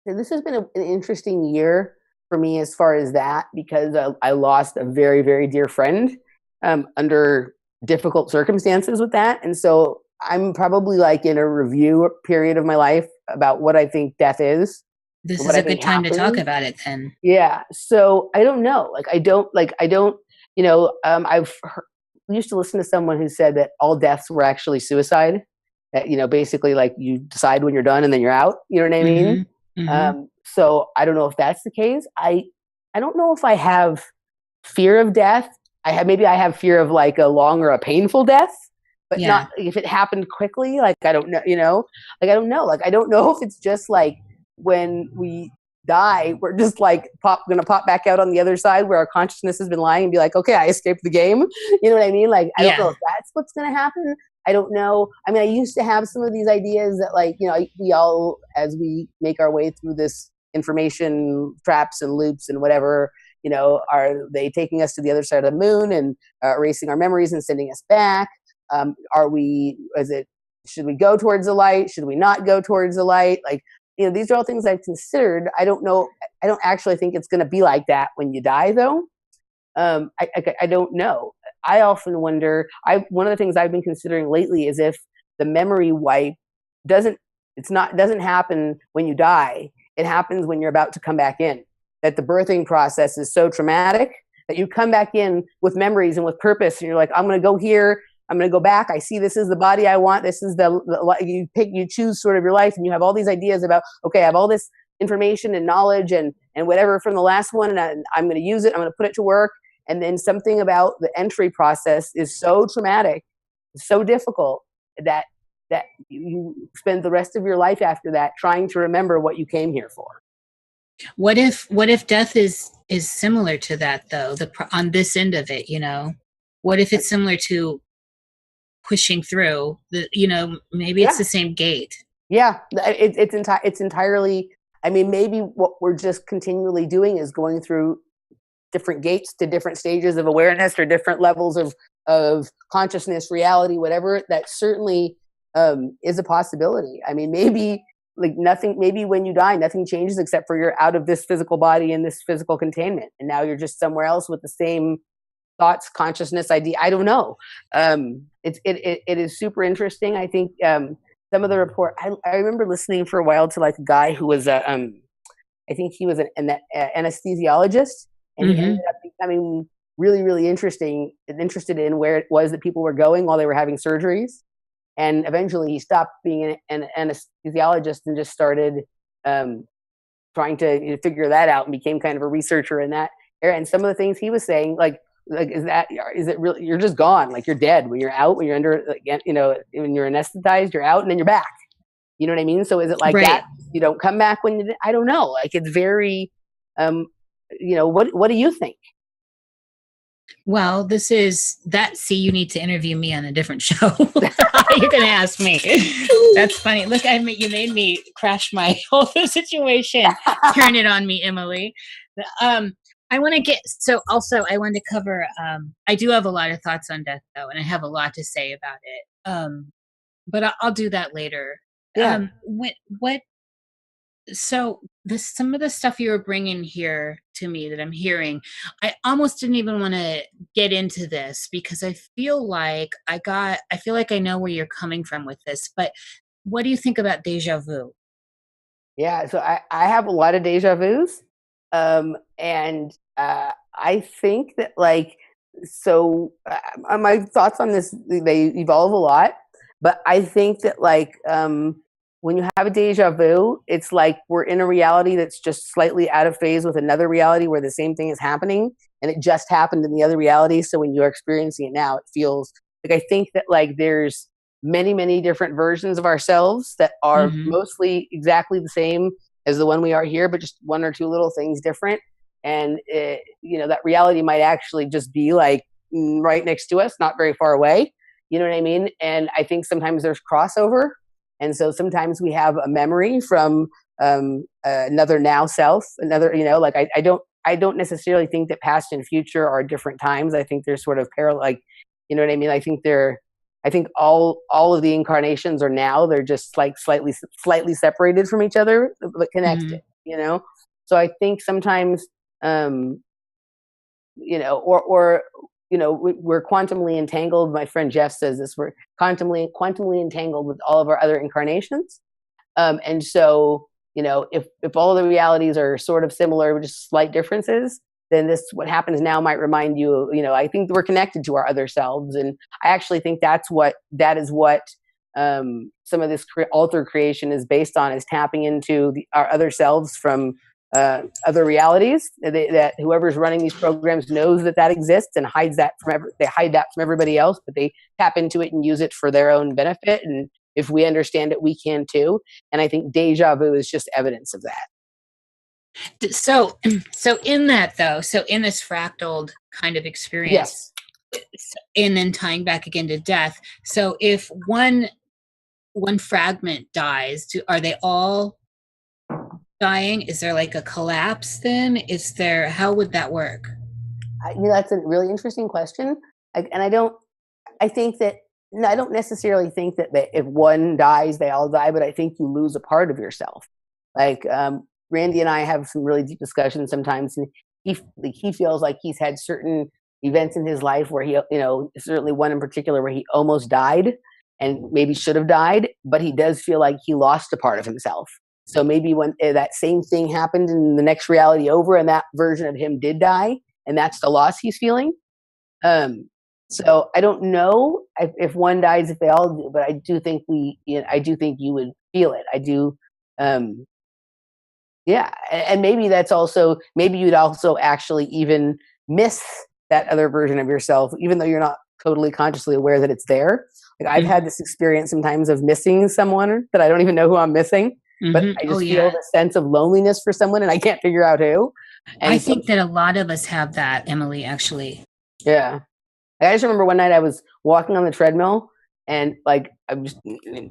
S3: this has been an interesting year for me as far as that, because I lost a very, very dear friend under difficult circumstances with that. And so I'm probably like in a review period of my life about what I think death is,
S4: This
S3: what
S4: is
S3: I
S4: a good
S3: think
S4: time to talk
S3: happens.
S4: about it then.
S3: Yeah. So I don't know. I don't, used to listen to someone who said that all deaths were actually suicide. That, basically like you decide when you're done and then you're out. You know what I mean?
S4: Mm-hmm. Mm-hmm.
S3: So I don't know if that's the case. I don't know if I have fear of death. Maybe I have fear of like a long or a painful death, but not if it happened quickly. Like I don't know, like I don't know. Like I don't know if it's just like when we die, we're just like gonna pop back out on the other side where our consciousness has been lying and be like, okay, I escaped the game. You know what I mean? Like I don't know if that's what's gonna happen. I don't know. I mean, I used to have some of these ideas that like, we all, as we make our way through this information traps and loops and whatever, are they taking us to the other side of the moon and erasing our memories and sending us back? Should we go towards the light? Should we not go towards the light? Like, these are all things I've considered. I don't know. I don't actually think it's going to be like that when you die, though. I don't know. I often wonder. One of the things I've been considering lately is if the memory wipe doesn't happen when you die. It happens when you're about to come back in. That the birthing process is so traumatic that you come back in with memories and with purpose, and you're like, I'm going to go here. I'm going to go back. I see this is the body I want. This is you choose sort of your life, and you have all these ideas about, okay, I have all this information and knowledge and whatever from the last one, and I'm going to use it. I'm going to put it to work. And then something about the entry process is so traumatic, so difficult that you spend the rest of your life after that trying to remember what you came here for.
S4: What if death is similar to that though? On this end of it, what if it's similar to pushing through maybe it's the same gate.
S3: Yeah, it's entirely. I mean, maybe what we're just continually doing is going through different gates to different stages of awareness or different levels of consciousness, reality, whatever. That certainly is a possibility. I mean, maybe when you die, nothing changes except for you're out of this physical body and this physical containment. And now you're just somewhere else with the same thoughts, consciousness, idea. I don't know. It is super interesting. I think some of the report, I remember listening for a while to like a guy who was I think he was an anesthesiologist, and he ended up becoming really, really interested in where it was that people were going while they were having surgeries. And eventually he stopped being an anesthesiologist and just started trying to figure that out, and became kind of a researcher in that area. And some of the things he was saying, like is it really, you're just gone, like you're dead when you're out, when you're under, when you're anesthetized, you're out and then you're back. You know what I mean? So is it like that? You don't come back when I don't know. Like it's very, what do you think?
S4: Well, this is that. See, you need to interview me on a different show. You're going to ask me. That's funny. Look, you made me crash my whole situation. Turn it on me, Emily. I want to cover, I do have a lot of thoughts on death though, and I have a lot to say about it. But I'll do that later.
S3: Yeah.
S4: Some of the stuff you were bringing here to me that I'm hearing, I almost didn't even want to get into this because I feel like I know where you're coming from with this, but what do you think about deja vu?
S3: Yeah. So I have a lot of deja vus. And I think that my thoughts on this, they evolve a lot, but I think that when you have a deja vu, it's like we're in a reality that's just slightly out of phase with another reality where the same thing is happening, and it just happened in the other reality. So when you're experiencing it now, it feels like, I think that there's many, many different versions of ourselves that are mostly exactly the same as the one we are here, but just one or two little things different. And that reality might actually just be right next to us, not very far away. You know what I mean? And I think sometimes there's crossover. And so sometimes we have a memory from another now self, another, like I don't necessarily think that past and future are different times. I think they're sort of parallel, like, you know what I mean? I think all of the incarnations are now. They're just like slightly separated from each other, but connected. So I think sometimes, or we're quantumly entangled. My friend Jeff says this: we're quantumly entangled with all of our other incarnations. And so, if all the realities are sort of similar, with just slight differences, then what happens now might remind you, I think we're connected to our other selves. And I actually think that is what some of this altered creation is based on, is tapping into our other selves from other realities. That whoever's running these programs knows that exists and hides that they hide that from everybody else, but they tap into it and use it for their own benefit. And if we understand it, we can too. And I think deja vu is just evidence of that.
S4: So in that though, in this fractaled kind of experience, yes. And then tying back again to death. So if one fragment dies, are they all dying? Is there like a collapse then? How would that work?
S3: That's a really interesting question. I don't necessarily think that if one dies, they all die, but I think you lose a part of yourself. Like, Randy and I have some really deep discussions sometimes, and he feels like he's had certain events in his life where he, certainly one in particular where he almost died and maybe should have died, but he does feel like he lost a part of himself. So maybe when that same thing happened in the next reality over, and that version of him did die, and that's the loss he's feeling. So I don't know if one dies, if they all do, but I do think you would feel it. I do. Yeah. And maybe you'd also actually even miss that other version of yourself, even though you're not totally consciously aware that it's there. Like, I've had this experience sometimes of missing someone that I don't even know who I'm missing, but I just feel the sense of loneliness for someone and I can't figure out who. And
S4: I think that a lot of us have that, Emily, actually.
S3: Yeah. I just remember one night I was walking on the treadmill, and like, I'm just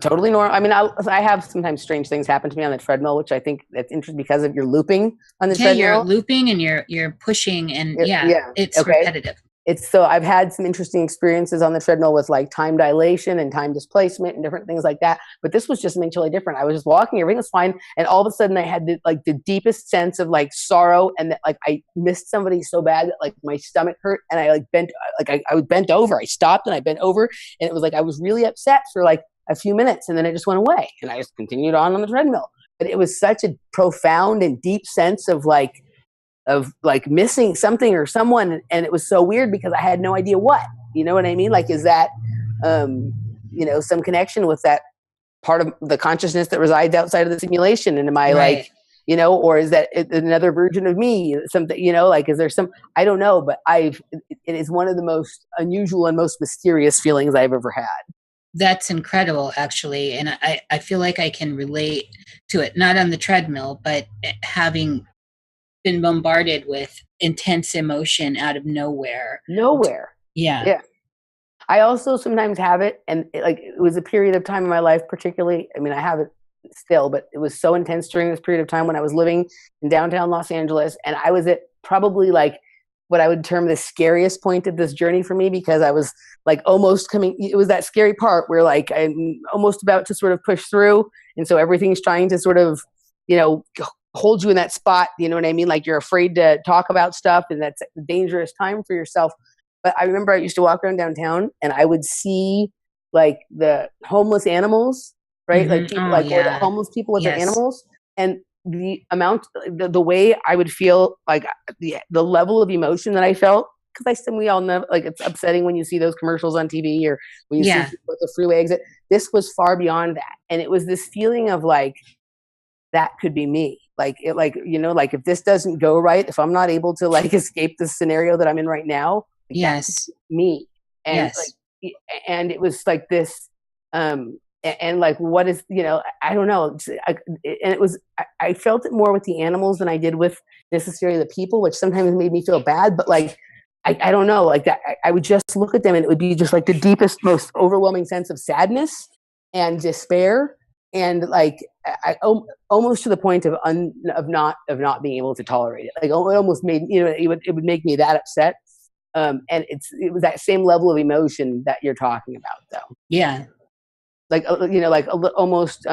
S3: totally normal. I mean, I have sometimes strange things happen to me on the treadmill, which I think that's interesting because of you're looping on the treadmill.
S4: Yeah, you're looping and you're pushing, and it's okay. Repetitive.
S3: So I've had some interesting experiences on the treadmill with like time dilation and time displacement and different things like that. But this was just something totally different. I was just walking, everything was fine. And all of a sudden I had the deepest sense of like sorrow, and that like I missed somebody so bad that like my stomach hurt, and I like bent, like I was bent over. I stopped and I bent over, and it was like I was really upset for like a few minutes, and then it just went away. And I just continued on the treadmill. But it was such a profound and deep sense of like missing something or someone, and it was so weird because I had no idea what, you know what I mean? Like, is that some connection with that part of the consciousness that resides outside of the simulation? And am I right. Like, or is that another version of me? Something, like, is there I don't know, but it is one of the most unusual and most mysterious feelings I've ever had.
S4: That's incredible, actually. And I feel like I can relate to it, not on the treadmill, but having been bombarded with intense emotion out of nowhere. Yeah. I also sometimes have it, and it was a period of time in my life, particularly, I mean, I have it still, but it was so intense during this period of time when I was living in downtown Los Angeles, and I was at probably like what I would term the scariest point of this journey for me, because I was like almost it was that scary part where like I'm almost about to sort of push through, and so everything's trying to sort of, hold you in that spot, you know what I mean? Like, you're afraid to talk about stuff, and that's a dangerous time for yourself. But I remember I used to walk around downtown, and I would see like the homeless animals, right? Like people, or the homeless people with their animals, and the amount, the way I would feel, like the level of emotion that I felt, because we all know, like, it's upsetting when you see those commercials on TV or when you see people at the freeway exit. This was far beyond that, and it was this feeling of like, that could be me. Like, like if this doesn't go right, if I'm not able to like escape the scenario that I'm in right now, like, that's me. And and it was like this, and like, what is, I don't know. And it was, I felt it more with the animals than I did with necessarily the people, which sometimes made me feel bad, but like, I don't know, like that, I would just look at them and it would be just like the deepest, most overwhelming sense of sadness and despair.
S3: and like almost to the point of not being able to tolerate it. Like it almost made, it would make me that upset. And it was that same level of emotion that you're talking about, though.
S4: Yeah.
S3: Like almost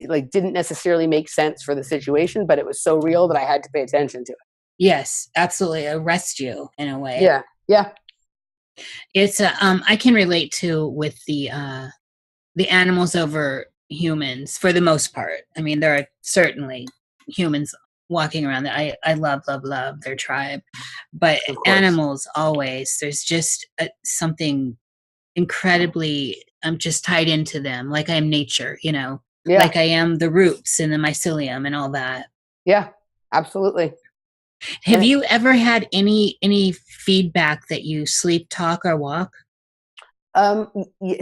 S3: like didn't necessarily make sense for the situation, but it was so real that I had to pay attention to it.
S4: Yes, absolutely. Arrest you in a way.
S3: Yeah. Yeah.
S4: It's I can relate to with the animals over humans for the most part. I mean, there are certainly humans walking around that I love their tribe, but animals always, there's just something incredibly, I'm just tied into them, like I am nature, like I am the roots and the mycelium and all that.
S3: Yeah, absolutely.
S4: Have you ever had any feedback that you sleep, talk, or walk?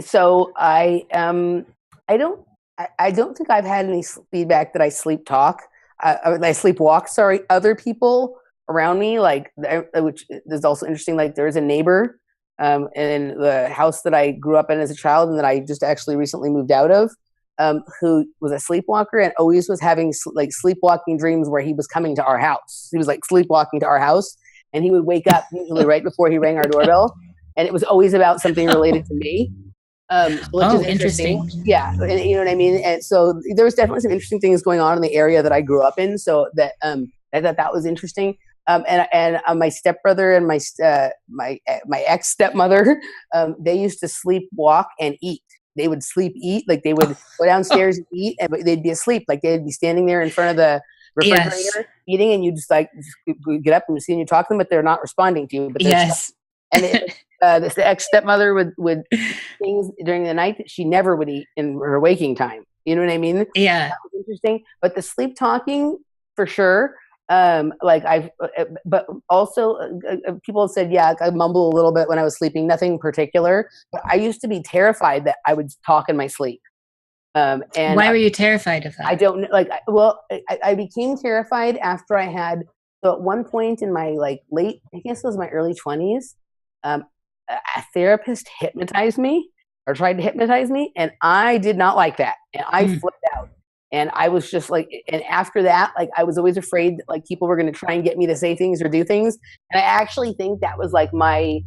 S3: So I don't think I've had any feedback that I sleep talk. I sleepwalk. Sorry, other people around me, like, which is also interesting. Like, there's a neighbor in the house that I grew up in as a child, and that I just actually recently moved out of, who was a sleepwalker and always was having like sleepwalking dreams where he was coming to our house. He was like sleepwalking to our house, and he would wake up usually right before he rang our doorbell, and it was always about something related to me. Which is interesting. Yeah, and you know what I mean. And so there was definitely some interesting things going on in the area that I grew up in. So that I thought that was interesting. And my stepbrother and my ex stepmother, they used to sleepwalk and eat. They would eat, like they would go downstairs and eat, and they'd be asleep. Like they'd be standing there in front of the refrigerator eating, and you just get up and see and you talk to them, but they're not responding to you. But and the ex stepmother would things during the night that she never would eat in her waking time. You know what I mean?
S4: Yeah,
S3: that was interesting. But the sleep talking, for sure. But also people have said, yeah, I mumble a little bit when I was sleeping, nothing particular. But I used to be terrified that I would talk in my sleep. And
S4: why were you terrified of that?
S3: I don't know. Like, I became terrified after I had. So at one point in my late, I guess it was my early 20s, a therapist hypnotized me or tried to hypnotize me, and I did not like that, and I flipped out. And I was just and after that, I was always afraid that people were going to try and get me to say things or do things. And I actually think that was my,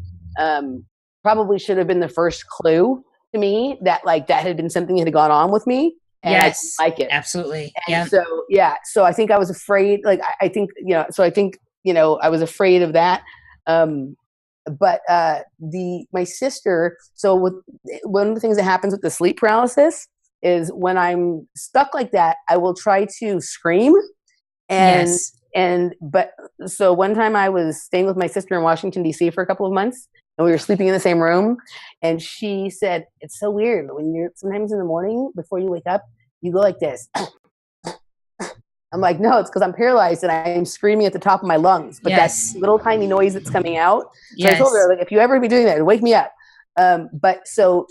S3: probably should have been the first clue to me that that had been something that had gone on with me. And I didn't like it.
S4: Absolutely.
S3: And so I think I was afraid, I think I was afraid of that. But my sister, so one of the things that happens with the sleep paralysis is when I'm stuck like that, I will try to scream. But so one time I was staying with my sister in Washington, D.C. for a couple of months, and we were sleeping in the same room. And she said, it's so weird when you're sometimes in the morning before you wake up, you go like this. I'm like, no, it's because I'm paralyzed and I'm screaming at the top of my lungs. But that little tiny noise that's coming out. So I told her, if you ever be doing that, wake me up. But so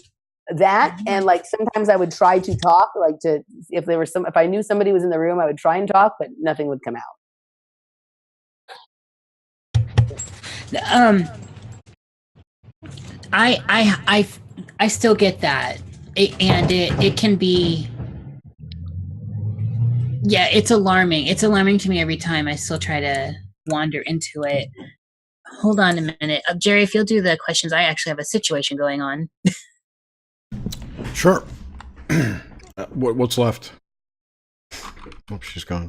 S3: that, and sometimes I would try to talk, if I knew somebody was in the room, I would try and talk, but nothing would come out.
S4: I still get that, it can be. Yeah, it's alarming. It's alarming to me every time. I still try to wander into it. Hold on a minute. Jerry, if you'll do the questions, I actually have a situation going on.
S2: Sure. What's left? Oh, she's gone.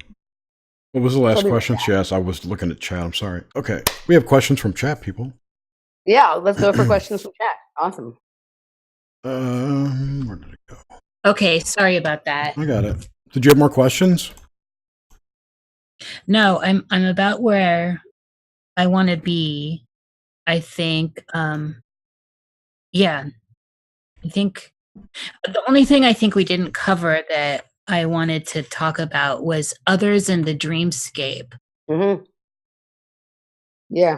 S2: What was the last question she asked? I was looking at chat. I'm sorry. Okay. We have questions from chat, people.
S3: Yeah, let's go for questions from chat. Awesome.
S2: Where did it go?
S4: Okay, sorry about that.
S2: I got it. Did you have more questions?
S4: No, I'm about where I want to be. I think, I think the only thing I think we didn't cover that I wanted to talk about was others in the dreamscape.
S3: Mm-hmm. Yeah.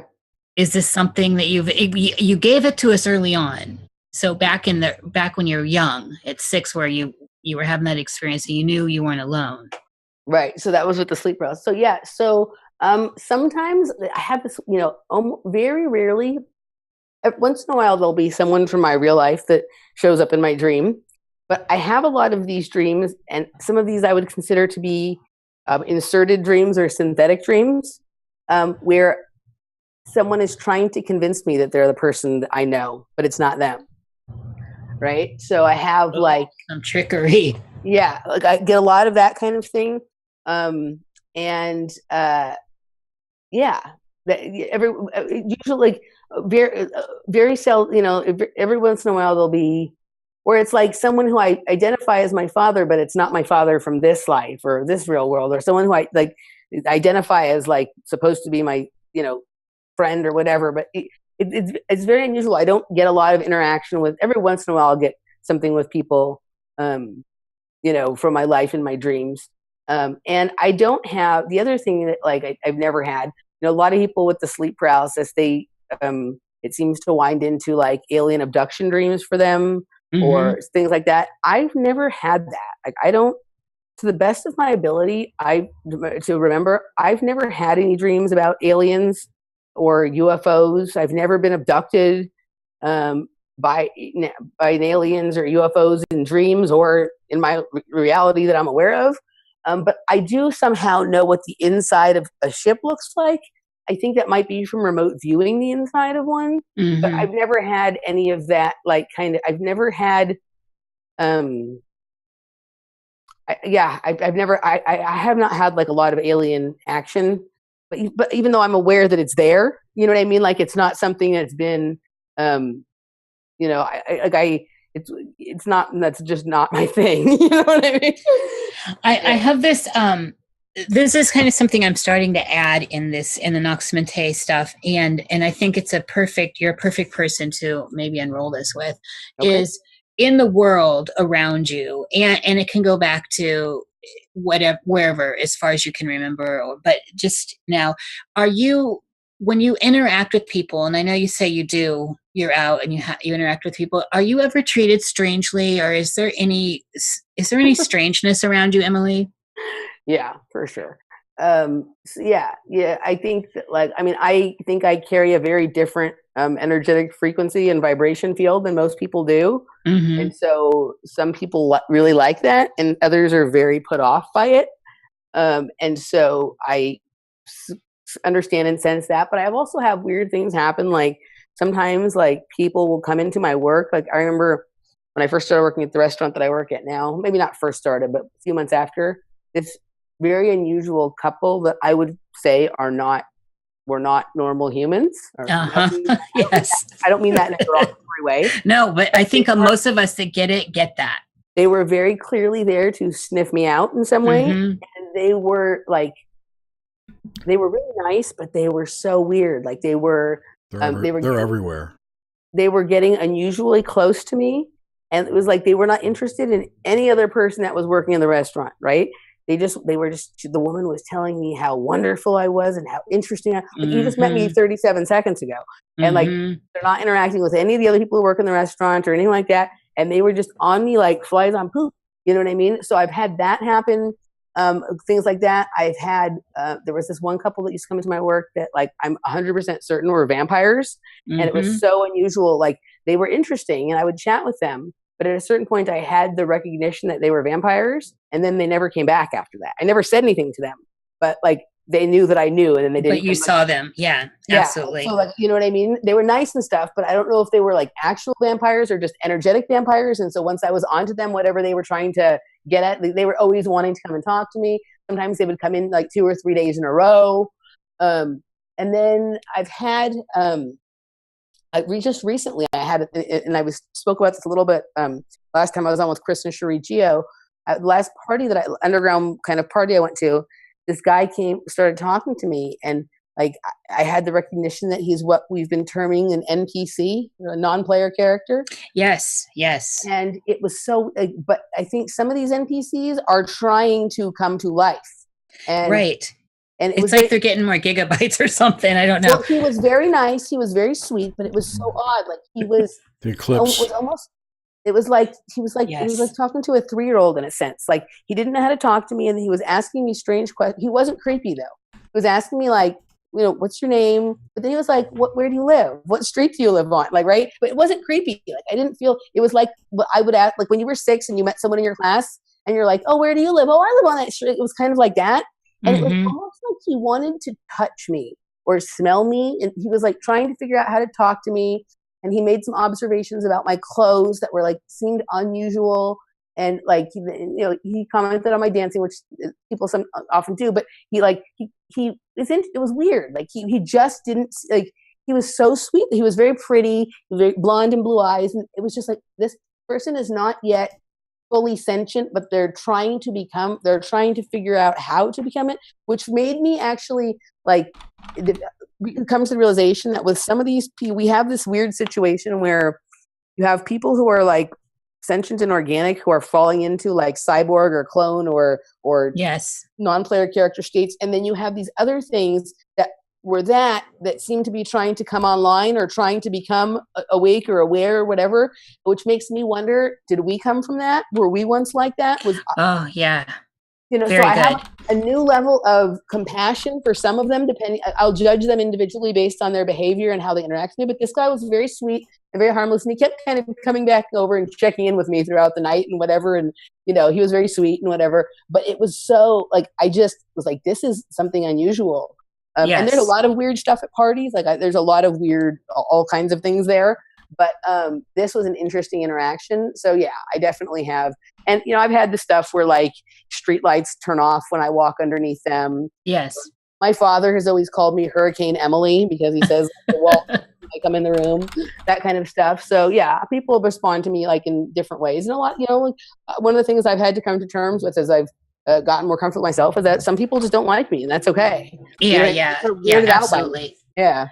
S4: Is this something that you gave it to us early on? So back when you were young at 6, where you were having that experience and you knew you weren't alone.
S3: Right. So that was with the sleep paralysis. So yeah. So sometimes I have this, very rarely, once in a while, there'll be someone from my real life that shows up in my dream. But I have a lot of these dreams, and some of these I would consider to be inserted dreams or synthetic dreams, where someone is trying to convince me that they're the person that I know, but it's not them. Right? So I have like
S4: some trickery.
S3: Yeah, like I get a lot of that kind of thing, and yeah, usually like very every once in a while there'll be where it's like someone who I identify as my father, but it's not my father from this life or this real world, or someone who I like identify as like supposed to be my friend or whatever. But it's very unusual. I don't get a lot of interaction with. Every once in a while, I'll get something with people, from my life and my dreams. And I don't have the other thing that like I've never had. A lot of people with the sleep paralysis, they it seems to wind into like alien abduction dreams for them or things like that. I've never had that. Like I don't, to the best of my ability, to remember, I've never had any dreams about aliens or UFOs. I've never been abducted by aliens or UFOs in dreams or in my reality that I'm aware of. But I do somehow know what the inside of a ship looks like. I think that might be from remote viewing the inside of one, but I've never had any of that. I've never had, I have not had like a lot of alien action, but even though I'm aware that it's there, you know what I mean? Like it's not something that's been, it's not, that's just not my thing. You know what I mean?
S4: I have this, this is kind of something I'm starting to add in the Nox Mente stuff. And I think you're a perfect person to maybe enroll this with, is in the world around you. And it can go back to wherever, as far as you can remember, but just now, when you interact with people, and I know you say you're out and you interact with people, are you ever treated strangely, or is there any strangeness around you, Emily?
S3: Yeah, for sure. I think that I think I carry a very different energetic frequency and vibration field than most people do. And so some people really like that and others are very put off by it. And so I understand and sense that, but I've also had weird things happen. Like sometimes like people will come into my work. Like I remember when I first started working at the restaurant that I work at now, maybe not first started, but a few months after, this very unusual couple that I would say were not normal humans.
S4: Yes.
S3: I don't mean that in a derogatory way.
S4: No, but I think most of us that get that.
S3: They were very clearly there to sniff me out in some way. And they were really nice, but they were so weird. Like they're
S2: everywhere.
S3: They were getting unusually close to me. And it was like they were not interested in any other person that was working in the restaurant, right? The woman was telling me how wonderful I was and how interesting you just met me 37 seconds ago. And like, they're not interacting with any of the other people who work in the restaurant or anything like that. And they were just on me like flies on poop. You know what I mean? So I've had that happen. Things like that. I've had, there was this one couple that used to come into my work that like, I'm 100% certain were vampires. And it was so unusual. Like they were interesting and I would chat with them. But at a certain point, I had the recognition that they were vampires, and then they never came back after that. I never said anything to them, but like they knew that I knew, and then they didn't.
S4: But you saw them, yeah, absolutely.
S3: So like, you know what I mean? They were nice and stuff, but I don't know if they were like actual vampires or just energetic vampires. And so once I was onto them, whatever they were trying to get at, they were always wanting to come and talk to me. Sometimes they would come in like 2 or 3 days in a row, and then I've had. Just recently, I had, and I spoke about this a little bit last time I was on with Chris and Cherie Gio. At the last party underground kind of party I went to, this guy started talking to me, and like I had the recognition that he's what we've been terming an NPC, a non-player character.
S4: Yes.
S3: And it was so, but I think some of these NPCs are trying to come to life. And
S4: right. And it's like they're getting more gigabytes or something. I don't know.
S3: Well, he was very nice. He was very sweet, but it was so odd. Like he was
S2: the eclipse.
S3: It was like he was like talking to a 3-year-old in a sense. Like he didn't know how to talk to me, and he was asking me strange questions. He wasn't creepy though. He was asking me like what's your name? But then he was like, where do you live? What street do you live on? Like, right. But it wasn't creepy. Like, I didn't feel, it was like what I would ask, like when you were 6 and you met someone in your class and you're like, oh, where do you live? Oh, I live on that street. It was kind of like that. And it was almost like he wanted to touch me or smell me. And he was like trying to figure out how to talk to me. And he made some observations about my clothes that were like, seemed unusual. And like, he commented on my dancing, which people often do, but it was weird. Like he just didn't, like, he was so sweet. He was very pretty, very blonde and blue eyes. And it was just like, this person is not yet fully sentient, but they're trying to figure out how to become it, which made me actually like, it comes to the realization that with some of these people, we have this weird situation where you have people who are like sentient and organic who are falling into like cyborg or clone or
S4: yes,
S3: non-player character states. And then you have these other things that were that seem to be trying to come online or trying to become awake or aware or whatever, which makes me wonder, did we come from that? Were we once like that?
S4: Oh yeah.
S3: Very so I have a new level of compassion for some of them, I'll judge them individually based on their behavior and how they interact with me. But this guy was very sweet and very harmless. And he kept kind of coming back over and checking in with me throughout the night and whatever. And, he was very sweet and whatever. But it was so like, I just was like, this is something unusual.
S4: Yes.
S3: And there's a lot of weird stuff at parties. Like there's a lot of weird, all kinds of things there. But this was an interesting interaction. So yeah, I definitely have. And, I've had the stuff where like streetlights turn off when I walk underneath them.
S4: Yes.
S3: My father has always called me Hurricane Emily because he says, well, I come in the room, that kind of stuff. So yeah, people respond to me like in different ways. And a lot, one of the things I've had to come to terms with as I've gotten more comfortable with myself is that some people just don't like me, and that's okay.
S4: Yeah, absolutely.
S3: Yeah.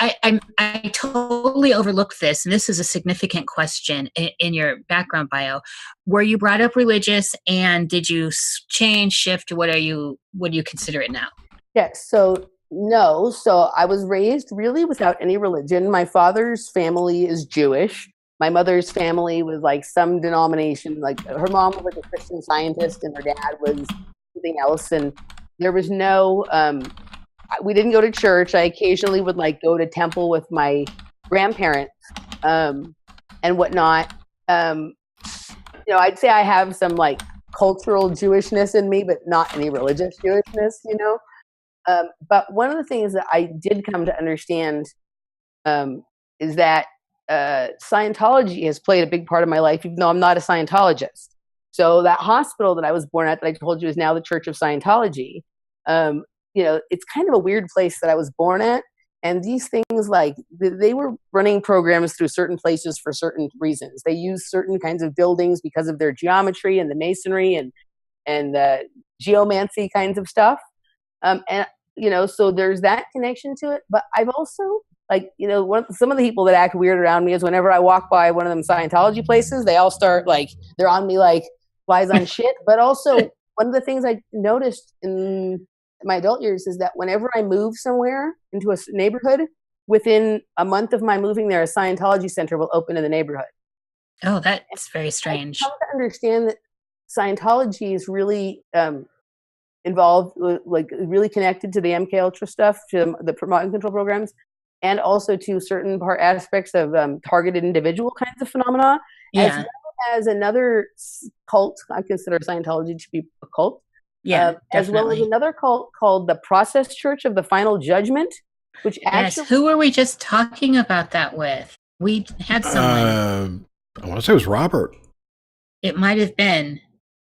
S4: I totally overlooked this, and this is a significant question in your background bio. Were you brought up religious, and did you change, shift? What do you consider it now?
S3: Yes. So no. So I was raised really without any religion. My father's family is Jewish. My mother's family was like some denomination. Like her mom was like a Christian Scientist, and her dad was something else. And there was no. We didn't go to church. I occasionally would like go to temple with my grandparents and whatnot. I'd say I have some like cultural Jewishness in me, but not any religious Jewishness, But one of the things that I did come to understand is that Scientology has played a big part of my life, even though I'm not a Scientologist. So that hospital that I was born at that I told you is now the Church of Scientology. It's kind of a weird place that I was born at. And these things, like, they were running programs through certain places for certain reasons. They use certain kinds of buildings because of their geometry and the masonry and the geomancy kinds of stuff. So there's that connection to it. But I've also, like, some of the people that act weird around me is whenever I walk by one of them Scientology places, they all start, like, they're on me like flies on shit. But also, one of the things I noticed in my adult years is that whenever I move somewhere into a neighborhood, within a month of my moving there, a Scientology center will open in the neighborhood.
S4: Oh, that's very strange.
S3: I come to understand that Scientology is really involved, like really connected to the MK Ultra stuff, to the mind control programs, and also to certain aspects of targeted individual kinds of phenomena, as well as another cult. I consider Scientology to be a cult.
S4: Yeah,
S3: as well as another cult called the Process Church of the Final Judgment, which actually...
S4: Yes, who were we just talking about that with? We had someone.
S2: I want to say it was Robert.
S4: It might have been.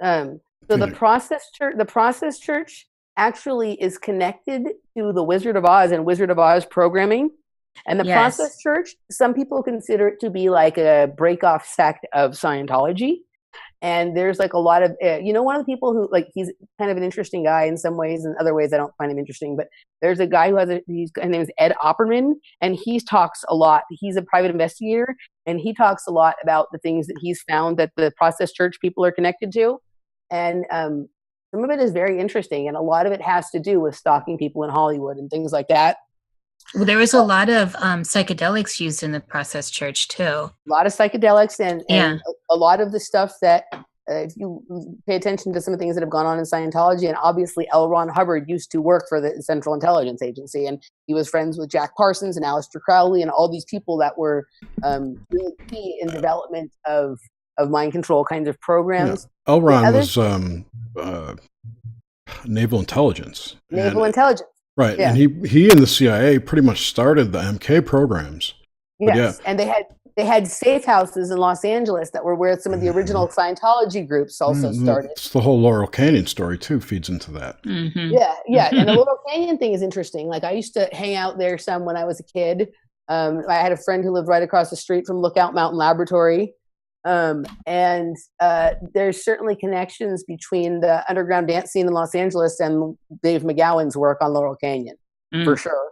S3: So the Process Church actually is connected to the Wizard of Oz and Wizard of Oz programming. And the Process Church, some people consider it to be like a break-off sect of Scientology. And there's like a lot of, one of the people who, like, he's kind of an interesting guy in some ways, and other ways I don't find him interesting, but there's a guy who his name is Ed Opperman, and he talks a lot. He's a private investigator, and he talks a lot about the things that he's found that the Process Church people are connected to. And some of it is very interesting, and a lot of it has to do with stalking people in Hollywood and things like that.
S4: Well, there was a lot of psychedelics used in the Process Church too.
S3: A lot of psychedelics and a lot of the stuff that if you pay attention to some of the things that have gone on in Scientology, and obviously L. Ron Hubbard used to work for the Central Intelligence Agency, and he was friends with Jack Parsons and Aleister Crowley and all these people that were really key in development of mind control kinds of programs.
S2: Yeah. L. Ron was naval intelligence.
S3: Naval intelligence.
S2: Right.
S3: Yeah.
S2: And he and the CIA pretty much started the MK programs.
S3: Yes. And they had safe houses in Los Angeles that were where some of the original Scientology groups also started.
S2: It's the whole Laurel Canyon story too feeds into that.
S4: Mm-hmm.
S3: Yeah. And the Laurel Canyon thing is interesting. Like I used to hang out there some when I was a kid. I had a friend who lived right across the street from Lookout Mountain Laboratory. And there's certainly connections between the underground dance scene in Los Angeles and Dave McGowan's work on Laurel Canyon, for sure.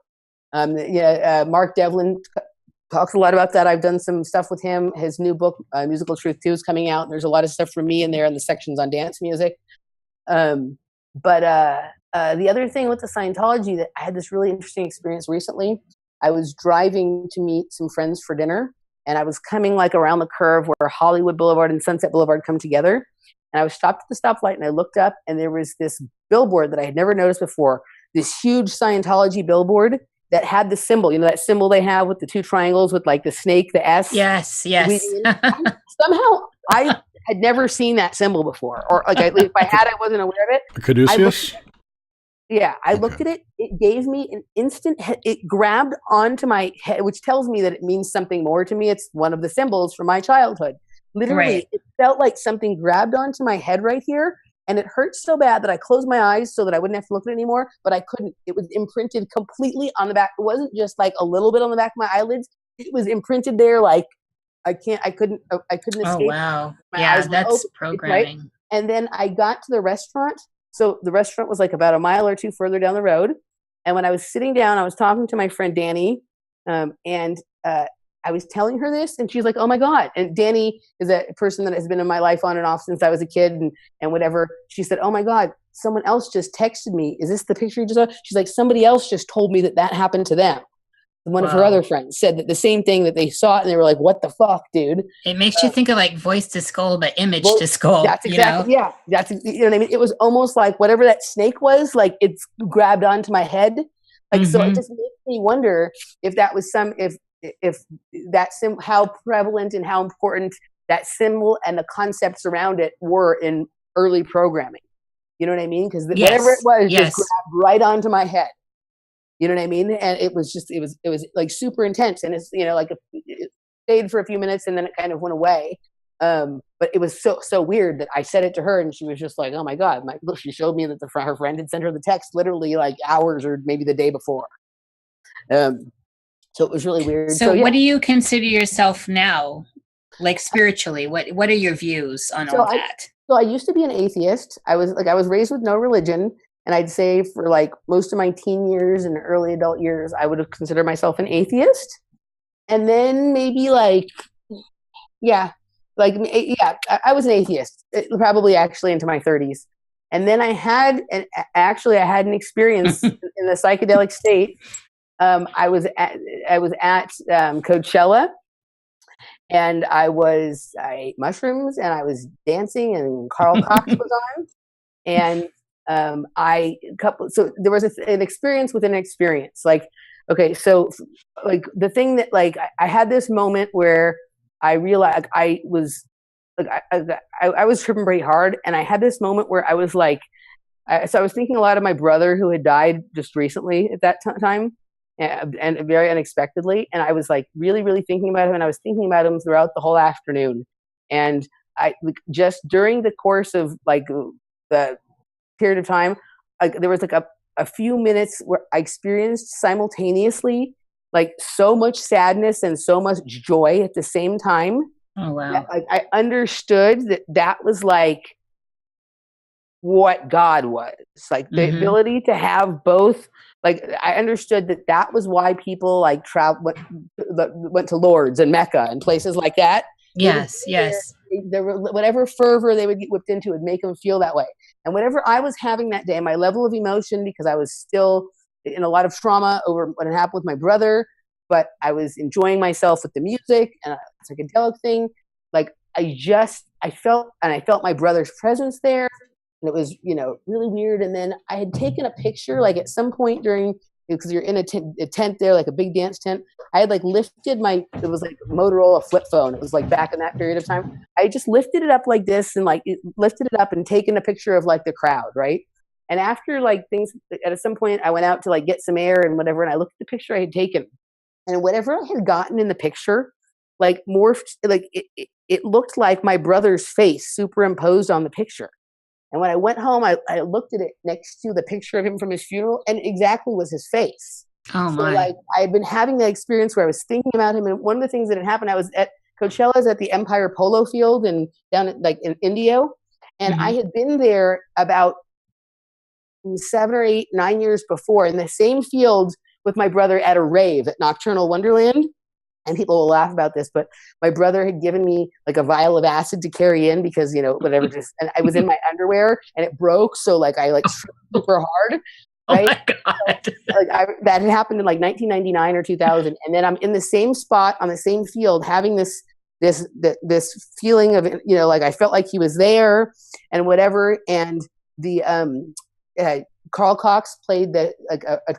S3: Mark Devlin talks a lot about that. I've done some stuff with him. His new book, Musical Truth 2, is coming out. There's a lot of stuff from me in there in the sections on dance music. But the other thing with the Scientology, that I had this really interesting experience recently. I was driving to meet some friends for dinner, and I was coming like around the curve where Hollywood Boulevard and Sunset Boulevard come together. And I was stopped at the stoplight, and I looked up, and there was this billboard that I had never noticed before, this huge Scientology billboard that had the symbol, that symbol they have with the two triangles with like the snake, the S.
S4: Yes.
S3: Somehow I had never seen that symbol before, or like if I had, I wasn't aware of it.
S2: Caduceus?
S3: I looked at it. It gave me an instant. It grabbed onto my head, which tells me that it means something more to me. It's one of the symbols from my childhood. Literally, It felt like something grabbed onto my head right here, and it hurt so bad that I closed my eyes so that I wouldn't have to look at it anymore. But I couldn't. It was imprinted completely on the back. It wasn't just like a little bit on the back of my eyelids. It was imprinted there. Like I couldn't escape.
S4: Oh wow!
S3: My eyes
S4: that's
S3: open,
S4: programming.
S3: Right? And then I got to the restaurant. So the restaurant was like about a mile or two further down the road. And when I was sitting down, I was talking to my friend Danny, and I was telling her this, and she's like, "Oh my God!" And Danny is a person that has been in my life on and off since I was a kid, and whatever. She said, "Oh my God, someone else just texted me. Is this the picture you just saw?" She's like, "Somebody else just told me that happened to them." One of her other friends said that the same thing, that they saw it and they were like, "What the fuck, dude?"
S4: It makes you think of like voice to skull, but image to skull.
S3: That's exactly, yeah. That's, you know what I mean? It was almost like whatever that snake was, like it's grabbed onto my head. Like, so it just makes me wonder if that was if that how prevalent and how important that symbol and the concepts around it were in early programming. You know what I mean? Because whatever it was just grabbed right onto my head. You know what I mean? And it was like super intense, and it's, like it stayed for a few minutes and then it kind of went away. But it was so weird that I said it to her, and she was just like, "Oh my God!" She showed me that her friend had sent her the text literally like hours or maybe the day before. So it was really weird.
S4: So what do you consider yourself now, like spiritually? What are your views on all that?
S3: So I used to be an atheist. I was raised with no religion. And I'd say for like most of my teen years and early adult years, I would have considered myself an atheist. And then maybe I was an atheist, probably actually into my 30s. And then I had an experience in the psychedelic state. I was at Coachella, and I ate mushrooms, and I was dancing, and Carl Cox was on, and so there was an experience within an experience. Like, okay, so like the thing that like I had this moment where I realized I was tripping pretty hard, and I had this moment where I was like, so I was thinking a lot of my brother who had died just recently at that time, and very unexpectedly, and I was like really, really thinking about him, and I was thinking about him throughout the whole afternoon, and I just during the course of like the period of time, there was like a few minutes where I experienced simultaneously like so much sadness and so much joy at the same time.
S4: Oh wow!
S3: Like I understood that was like what God was, like the ability to have both. Like I understood that was why people like went to Lourdes and Mecca and places like that.
S4: Yes.
S3: There were whatever fervor they would get whipped into would make them feel that way. And whatever I was having that day, my level of emotion, because I was still in a lot of trauma over what had happened with my brother, but I was enjoying myself with the music and a psychedelic thing. Like I I felt my brother's presence there, and it was, really weird. And then I had taken a picture, like at some point during, because you're in a tent there, like a big dance tent. I had like lifted it was like Motorola flip phone. It was like back in that period of time. I just lifted it up like this and lifted it up and taken a picture of like the crowd, right? And after like things, at some point I went out to like get some air and whatever, and I looked at the picture I had taken, and whatever I had gotten in the picture, like morphed, like it looked like my brother's face superimposed on the picture. And when I went home, I looked at it next to the picture of him from his funeral, and it exactly was his face.
S4: Oh my!
S3: So like I had been having that experience where I was thinking about him, and one of the things that had happened, I was at Coachella's at the Empire Polo Field and down at, like in Indio, and I had been there about 7 or 8, 9 years before in the same field with my brother at a rave at Nocturnal Wonderland. And people will laugh about this, but my brother had given me like a vial of acid to carry in because, whatever, and I was in my underwear and it broke. So like I tripped super hard. Right?
S4: Oh my God.
S3: So, that had happened in like 1999 or 2000. And then I'm in the same spot on the same field having this feeling of, like I felt like he was there and whatever. And the Carl Cox played a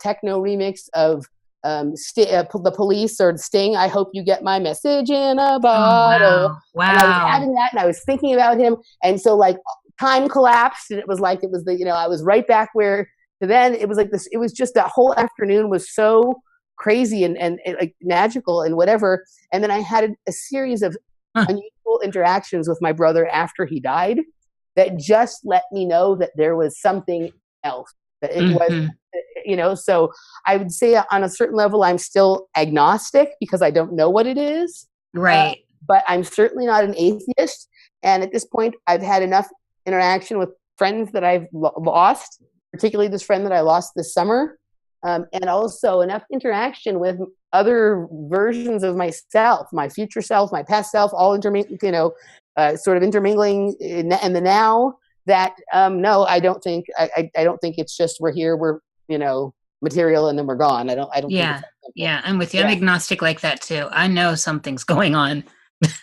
S3: techno remix of the Police or Sting, I Hope You Get My Message in a Bottle.
S4: Wow.
S3: And I was having that and I was thinking about him. And so like time collapsed and it was I was right back where then it was like this, it was just that whole afternoon was so crazy and like magical and whatever. And then I had a series of unusual interactions with my brother after he died that just let me know that there was something else, that it was, so I would say on a certain level, I'm still agnostic because I don't know what it is.
S4: Right.
S3: But I'm certainly not an atheist. And at this point, I've had enough interaction with friends that I've lost, particularly this friend that I lost this summer. And also enough interaction with other versions of myself, my future self, my past self, all sort of intermingling in the now. That no, I don't think it's just we're here, we're material, and then we're gone. I don't.
S4: Yeah, yeah. I'm with you. I'm agnostic like that too. I know something's going on.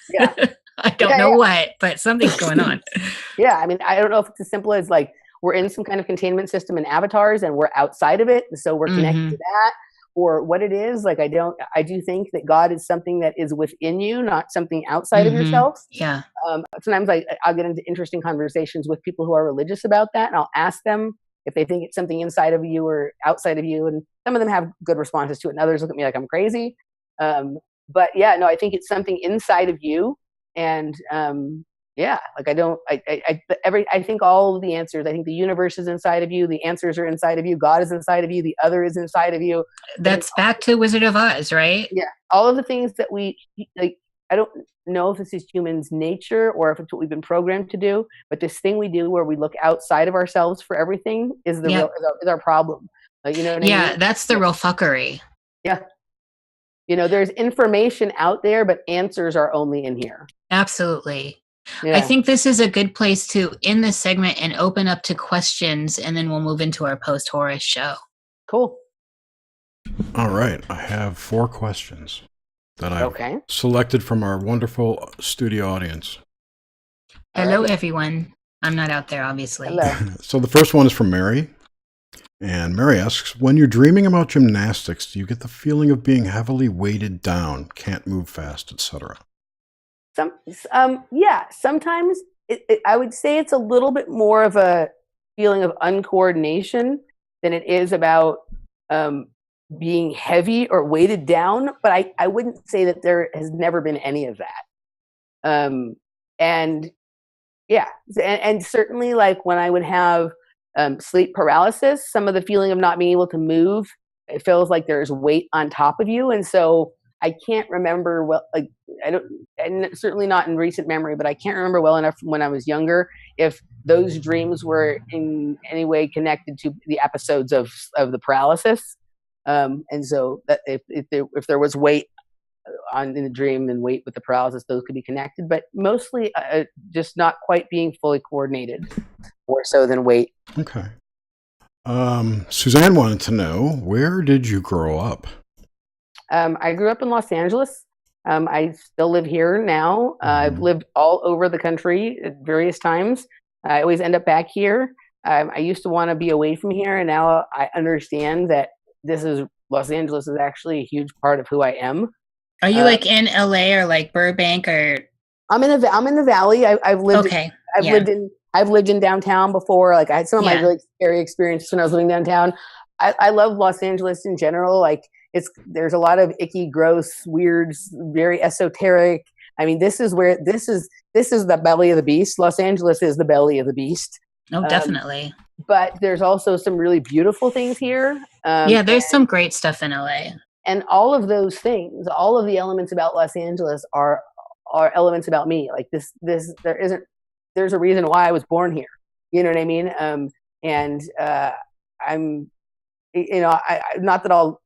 S3: Yeah,
S4: I don't know what, but something's going on.
S3: Yeah, I mean, I don't know if it's as simple as like we're in some kind of containment system in avatars, and we're outside of it, and so we're connected to that, or what it is. Like I do think that God is something that is within you, not something outside of yourself.
S4: Yeah.
S3: Sometimes I'll get into interesting conversations with people who are religious about that, and I'll ask them if they think it's something inside of you or outside of you, and some of them have good responses to it, and others look at me like I'm crazy. But yeah, no, I think it's something inside of you, and like I think all of the answers. I think the universe is inside of you. The answers are inside of you. God is inside of you. The other is inside of you.
S4: That's back to Wizard of Oz, right?
S3: Yeah, all of the things that we like. I don't know if this is humans' nature or if it's what we've been programmed to do, but this thing we do where we look outside of ourselves for everything is is our problem. What I mean?
S4: That's the real fuckery.
S3: Yeah. There's information out there, but answers are only in here.
S4: Absolutely.
S3: Yeah.
S4: I think this is a good place to end this segment and open up to questions, and then we'll move into our post-Horus show.
S3: Cool.
S2: All right. I have 4 questions that I've selected from our wonderful studio audience.
S4: Hello, everyone. I'm not out there, obviously.
S3: Hello.
S2: So the first one is from Mary. And Mary asks, when you're dreaming about gymnastics, do you get the feeling of being heavily weighted down, can't move fast, etc.?
S3: Sometimes I would say it's a little bit more of a feeling of uncoordination than it is about being heavy or weighted down, but I wouldn't say that there has never been any of that. And certainly like when I would have sleep paralysis, some of the feeling of not being able to move, it feels like there's weight on top of you. And so I can't remember and certainly not in recent memory, but I can't remember well enough from when I was younger if those dreams were in any way connected to the episodes of the paralysis. And so that if there was weight in the dream and weight with the paralysis, those could be connected, but mostly just not quite being fully coordinated, more so than weight.
S2: Okay. Suzanne wanted to know, where did you grow up?
S3: I grew up in Los Angeles. I still live here now. I've lived all over the country at various times. I always end up back here. I used to want to be away from here, and now I understand that Los Angeles is actually a huge part of who I am.
S4: Are you like in LA or like Burbank or?
S3: I'm in the Valley. I've lived.
S4: Okay.
S3: I've lived in downtown before. Like I had some of my really scary experiences when I was living downtown. I love Los Angeles in general. Like there's a lot of icky, gross, weird, very esoteric. I mean, this is the belly of the beast. Los Angeles is the belly of the beast.
S4: Oh, definitely.
S3: But there's also some really beautiful things here.
S4: There's some great stuff in LA.
S3: And all of those things, all of the elements about Los Angeles are elements about me. Like there's a reason why I was born here. You know what I mean? I'm, not that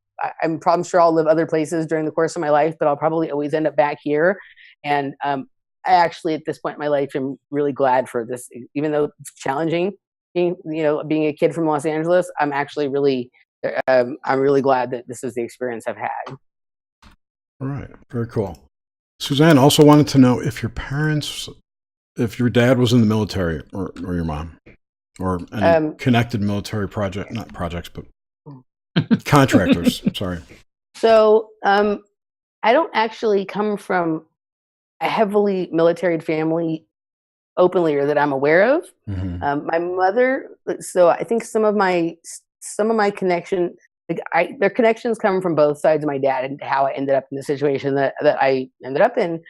S3: I'm sure I'll live other places during the course of my life, but I'll probably always end up back here. And I actually, at this point in my life, am really glad for this, even though it's challenging. Being a kid from Los Angeles, I'm actually really, I'm really glad that this is the experience I've had.
S2: All right, very cool. Suzanne also wanted to know if your dad was in the military, or your mom, or any connected military not projects, but contractors. Sorry.
S3: So I don't actually come from a heavily military family openly, or that I'm aware of. My mother. So I think some of my connection, their connections come from both sides of my dad, and how I ended up in the situation that I ended up in.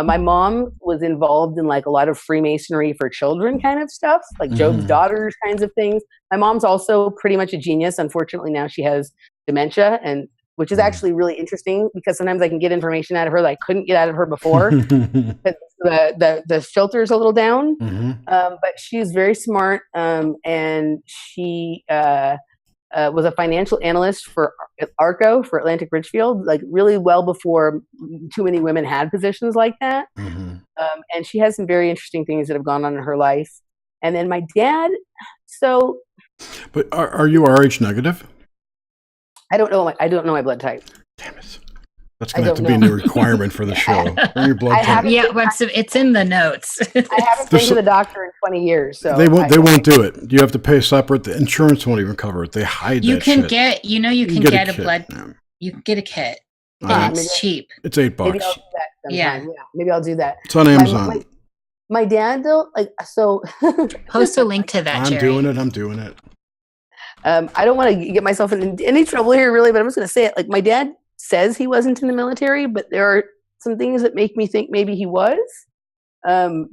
S3: My mom was involved in like a lot of Freemasonry for children kind of stuff, like Job's daughters kinds of things. My mom's also pretty much a genius. Unfortunately, now she has dementia, and which is actually really interesting because sometimes I can get information out of her that I couldn't get out of her before. The filter's a little down, but she's very smart, and she was a financial analyst for ARCO, for Atlantic Richfield, like really well before too many women had positions like that. And she has some very interesting things that have gone on in her life. And then my dad, so.
S2: But are you Rh negative?
S3: I don't know my blood type.
S2: Damn it. That's going to have to be a new requirement for the show. Your blood type.
S4: Yeah, it's in the notes.
S3: I haven't been to the doctor in 20 years, so
S2: they won't do it. You have to pay separate. The insurance won't even cover it. They hide that shit.
S4: You can get a blood. You can get a kit. It's cheap.
S2: It's $8.
S3: Maybe I'll do that sometime. Yeah, maybe I'll do that.
S2: It's on Amazon.
S3: My dad, though, like so.
S4: Post a link to that.
S2: I'm doing it.
S3: I don't want to get myself in any trouble here, really, but I'm just going to say it. Like my dad says he wasn't in the military, but there are some things that make me think maybe he was, or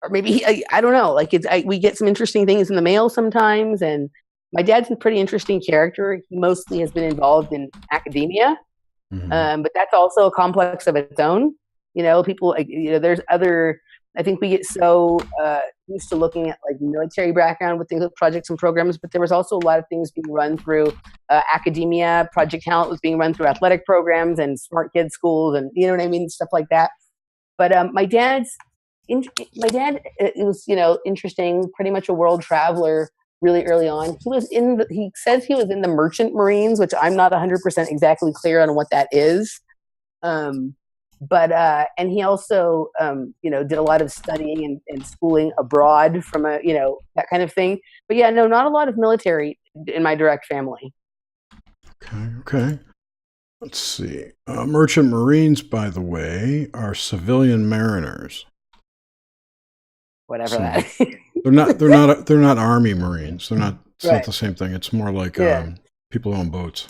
S3: maybe I don't know. Like we get some interesting things in the mail sometimes, and my dad's a pretty interesting character. He mostly has been involved in academia, but that's also a complex of its own. People there's other. I think we get so used to looking at like military background with things like projects and programs, but there was also a lot of things being run through academia. Project Talent was being run through athletic programs and smart kids schools, and you know what I mean, stuff like that. But my dad, it was interesting, pretty much a world traveler really early on. He says he was in the Merchant Marines, which I'm not 100% exactly clear on what that is. But and he also did a lot of studying and schooling abroad from that kind of thing. But yeah, no, not a lot of military in my direct family.
S2: Okay. Let's see. Merchant Marines, by the way, are civilian mariners.
S3: Whatever that is.
S2: They're not Army Marines. They're not. It's not the same thing. It's more like people who own boats.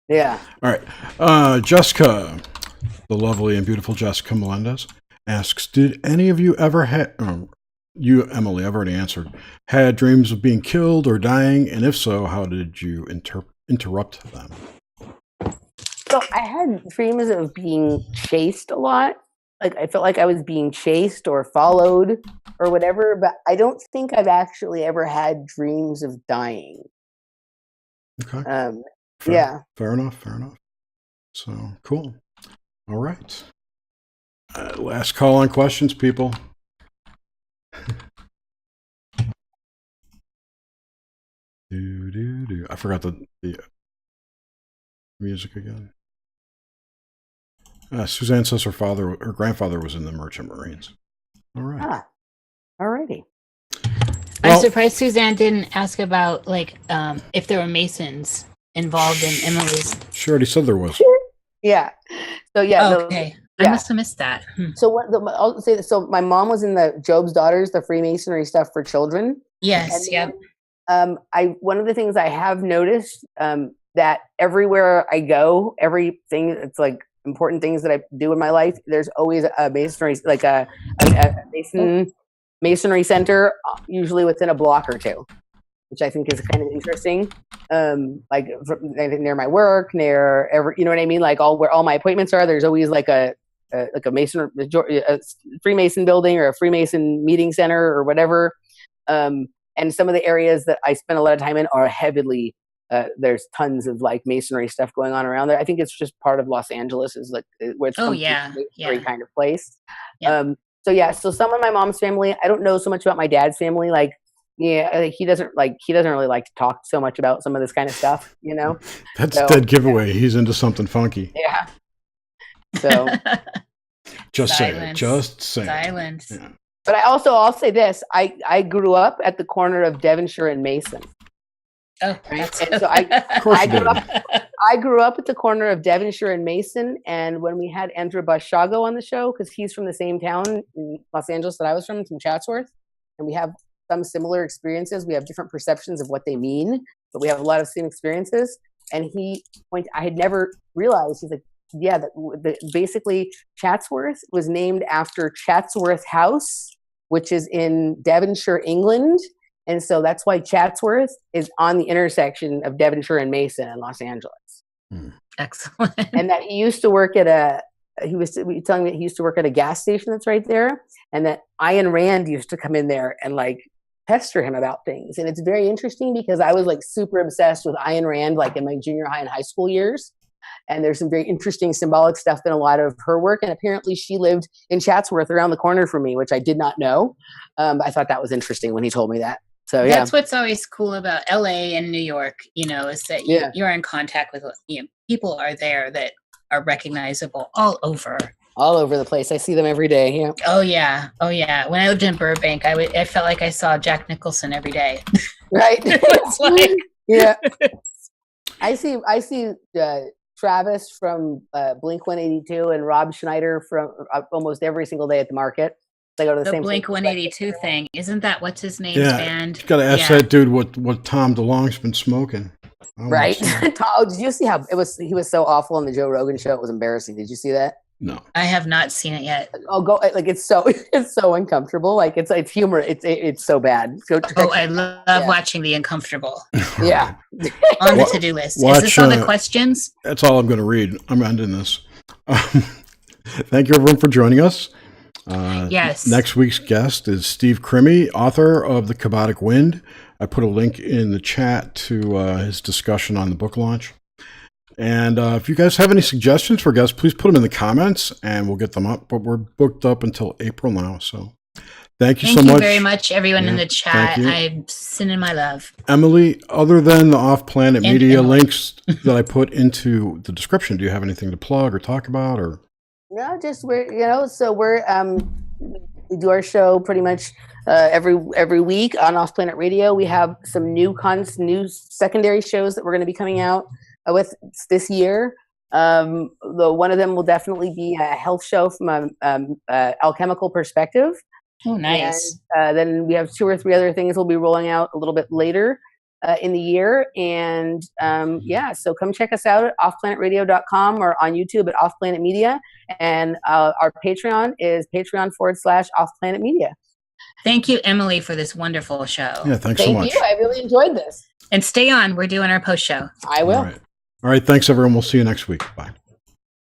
S3: Yeah.
S2: All right. Jessica. The lovely and beautiful Jessica Melendez asks, did any of you ever you, Emily, I've already answered, had dreams of being killed or dying? And if so, how did you interrupt them?
S3: So I had dreams of being chased a lot. Like I felt like I was being chased or followed or whatever, but I don't think I've actually ever had dreams of dying.
S2: Okay. Fair enough. So, cool. All right. Last call on questions, people. I forgot the music again. Suzanne says her grandfather was in the Merchant Marines. All right.
S3: Alrighty.
S4: I'm surprised Suzanne didn't ask about if there were Masons involved in Emily's.
S2: She already said there was.
S3: Yeah. So yeah.
S4: Okay. I must have missed that.
S3: So I'll say that. So my mom was in the Job's Daughters, the Freemasonry stuff for children.
S4: Yes.
S3: Yep. One of the things I have noticed that everywhere I go, everything it's like important things that I do in my life, there's always a masonry, like a masonry center, usually within a block or two, which I think is kind of interesting. Like near my work, you know what I mean? Like where all my appointments are, there's always like a Freemason building or a Freemason meeting center or whatever. And some of the areas that I spend a lot of time in are heavily, there's tons of like masonry stuff going on around there. I think it's just part of Los Angeles is like where it's a masonry kind of place. Yeah. So some of my mom's family, I don't know so much about my dad's family. Like, he doesn't really like to talk so much about some of this kind of stuff, you know?
S2: That's dead giveaway. He's into something funky.
S3: Yeah. So
S2: just saying.
S4: Silence.
S2: Yeah.
S3: But I'll say this. I grew up at the corner of Devonshire and Mason.
S4: Oh,
S3: right? And so I grew up at the corner of Devonshire and Mason. And when we had Andrew Bashago on the show, because he's from the same town in Los Angeles that I was from Chatsworth, and we have some similar experiences. We have different perceptions of what they mean, but we have a lot of same experiences. And I had never realized, he's like, yeah, basically Chatsworth was named after Chatsworth House, which is in Devonshire, England. And so that's why Chatsworth is on the intersection of Devonshire and Mason in Los Angeles.
S4: Excellent.
S3: And that he used to work he was telling me that he used to work at a gas station that's right there. And that Ayn Rand used to come in there and like pester him about things. And it's very interesting because I was like super obsessed with Ayn Rand, like in my junior high and high school years. And there's some very interesting symbolic stuff in a lot of her work. And apparently she lived in Chatsworth around the corner from me, which I did not know. But I thought that was interesting when he told me that. So yeah.
S4: That's what's always cool about LA and New York, is that you're in contact with, people are there that are recognizable all over
S3: the place. I see them every day. Yeah.
S4: Oh yeah. When I lived in Burbank, I felt like I saw Jack Nicholson every day.
S3: Right.
S4: It's like,
S3: yeah. I see Travis from Blink 182 and Rob Schneider from almost every single day at the market. They go to the same
S4: Blink 182 thing. Isn't that what's his name's band?
S2: You got to ask that dude what Tom DeLonge's been smoking.
S3: Right. Did you see how he was so awful on the Joe Rogan show? It was embarrassing. Did you see that?
S2: No,
S4: I have not seen it yet.
S3: Oh, go! Like it's so uncomfortable. Like it's humor. It's so bad.
S4: I love watching The Uncomfortable.
S3: Yeah,
S4: on the to-do list. Is this on the questions?
S2: That's all I'm going to read. I'm ending this. Thank you, everyone, for joining us.
S4: Yes.
S2: Next week's guest is Steve Crimmy, author of The Kabbalic Wind. I put a link in the chat to his discussion on the book launch. And if you guys have any suggestions for guests, please put them in the comments and we'll get them up. But we're booked up until April now. So thank you so much.
S4: Thank you very much, everyone in the chat. I'm sending my love.
S2: Emily, other than the off-planet media links that I put into the description, do you have anything to plug or talk about? Or
S3: no, just we do our show pretty much every week on Off Planet Radio. We have some new secondary shows that we're going to be coming out with this year. One of them will definitely be a health show from an alchemical perspective.
S4: Oh, nice.
S3: And then we have 2 or 3 other things we'll be rolling out a little bit later in the year. And so come check us out at offplanetradio.com or on YouTube at Off Planet Media. And our Patreon is Patreon.com/offplanetmedia.
S4: Thank you, Emily, for this wonderful show.
S2: Yeah, thanks so much.
S3: Thank you. I really enjoyed this.
S4: And stay on. We're doing our post show.
S3: I will.
S2: All right. Thanks, everyone. We'll see you next week. Bye.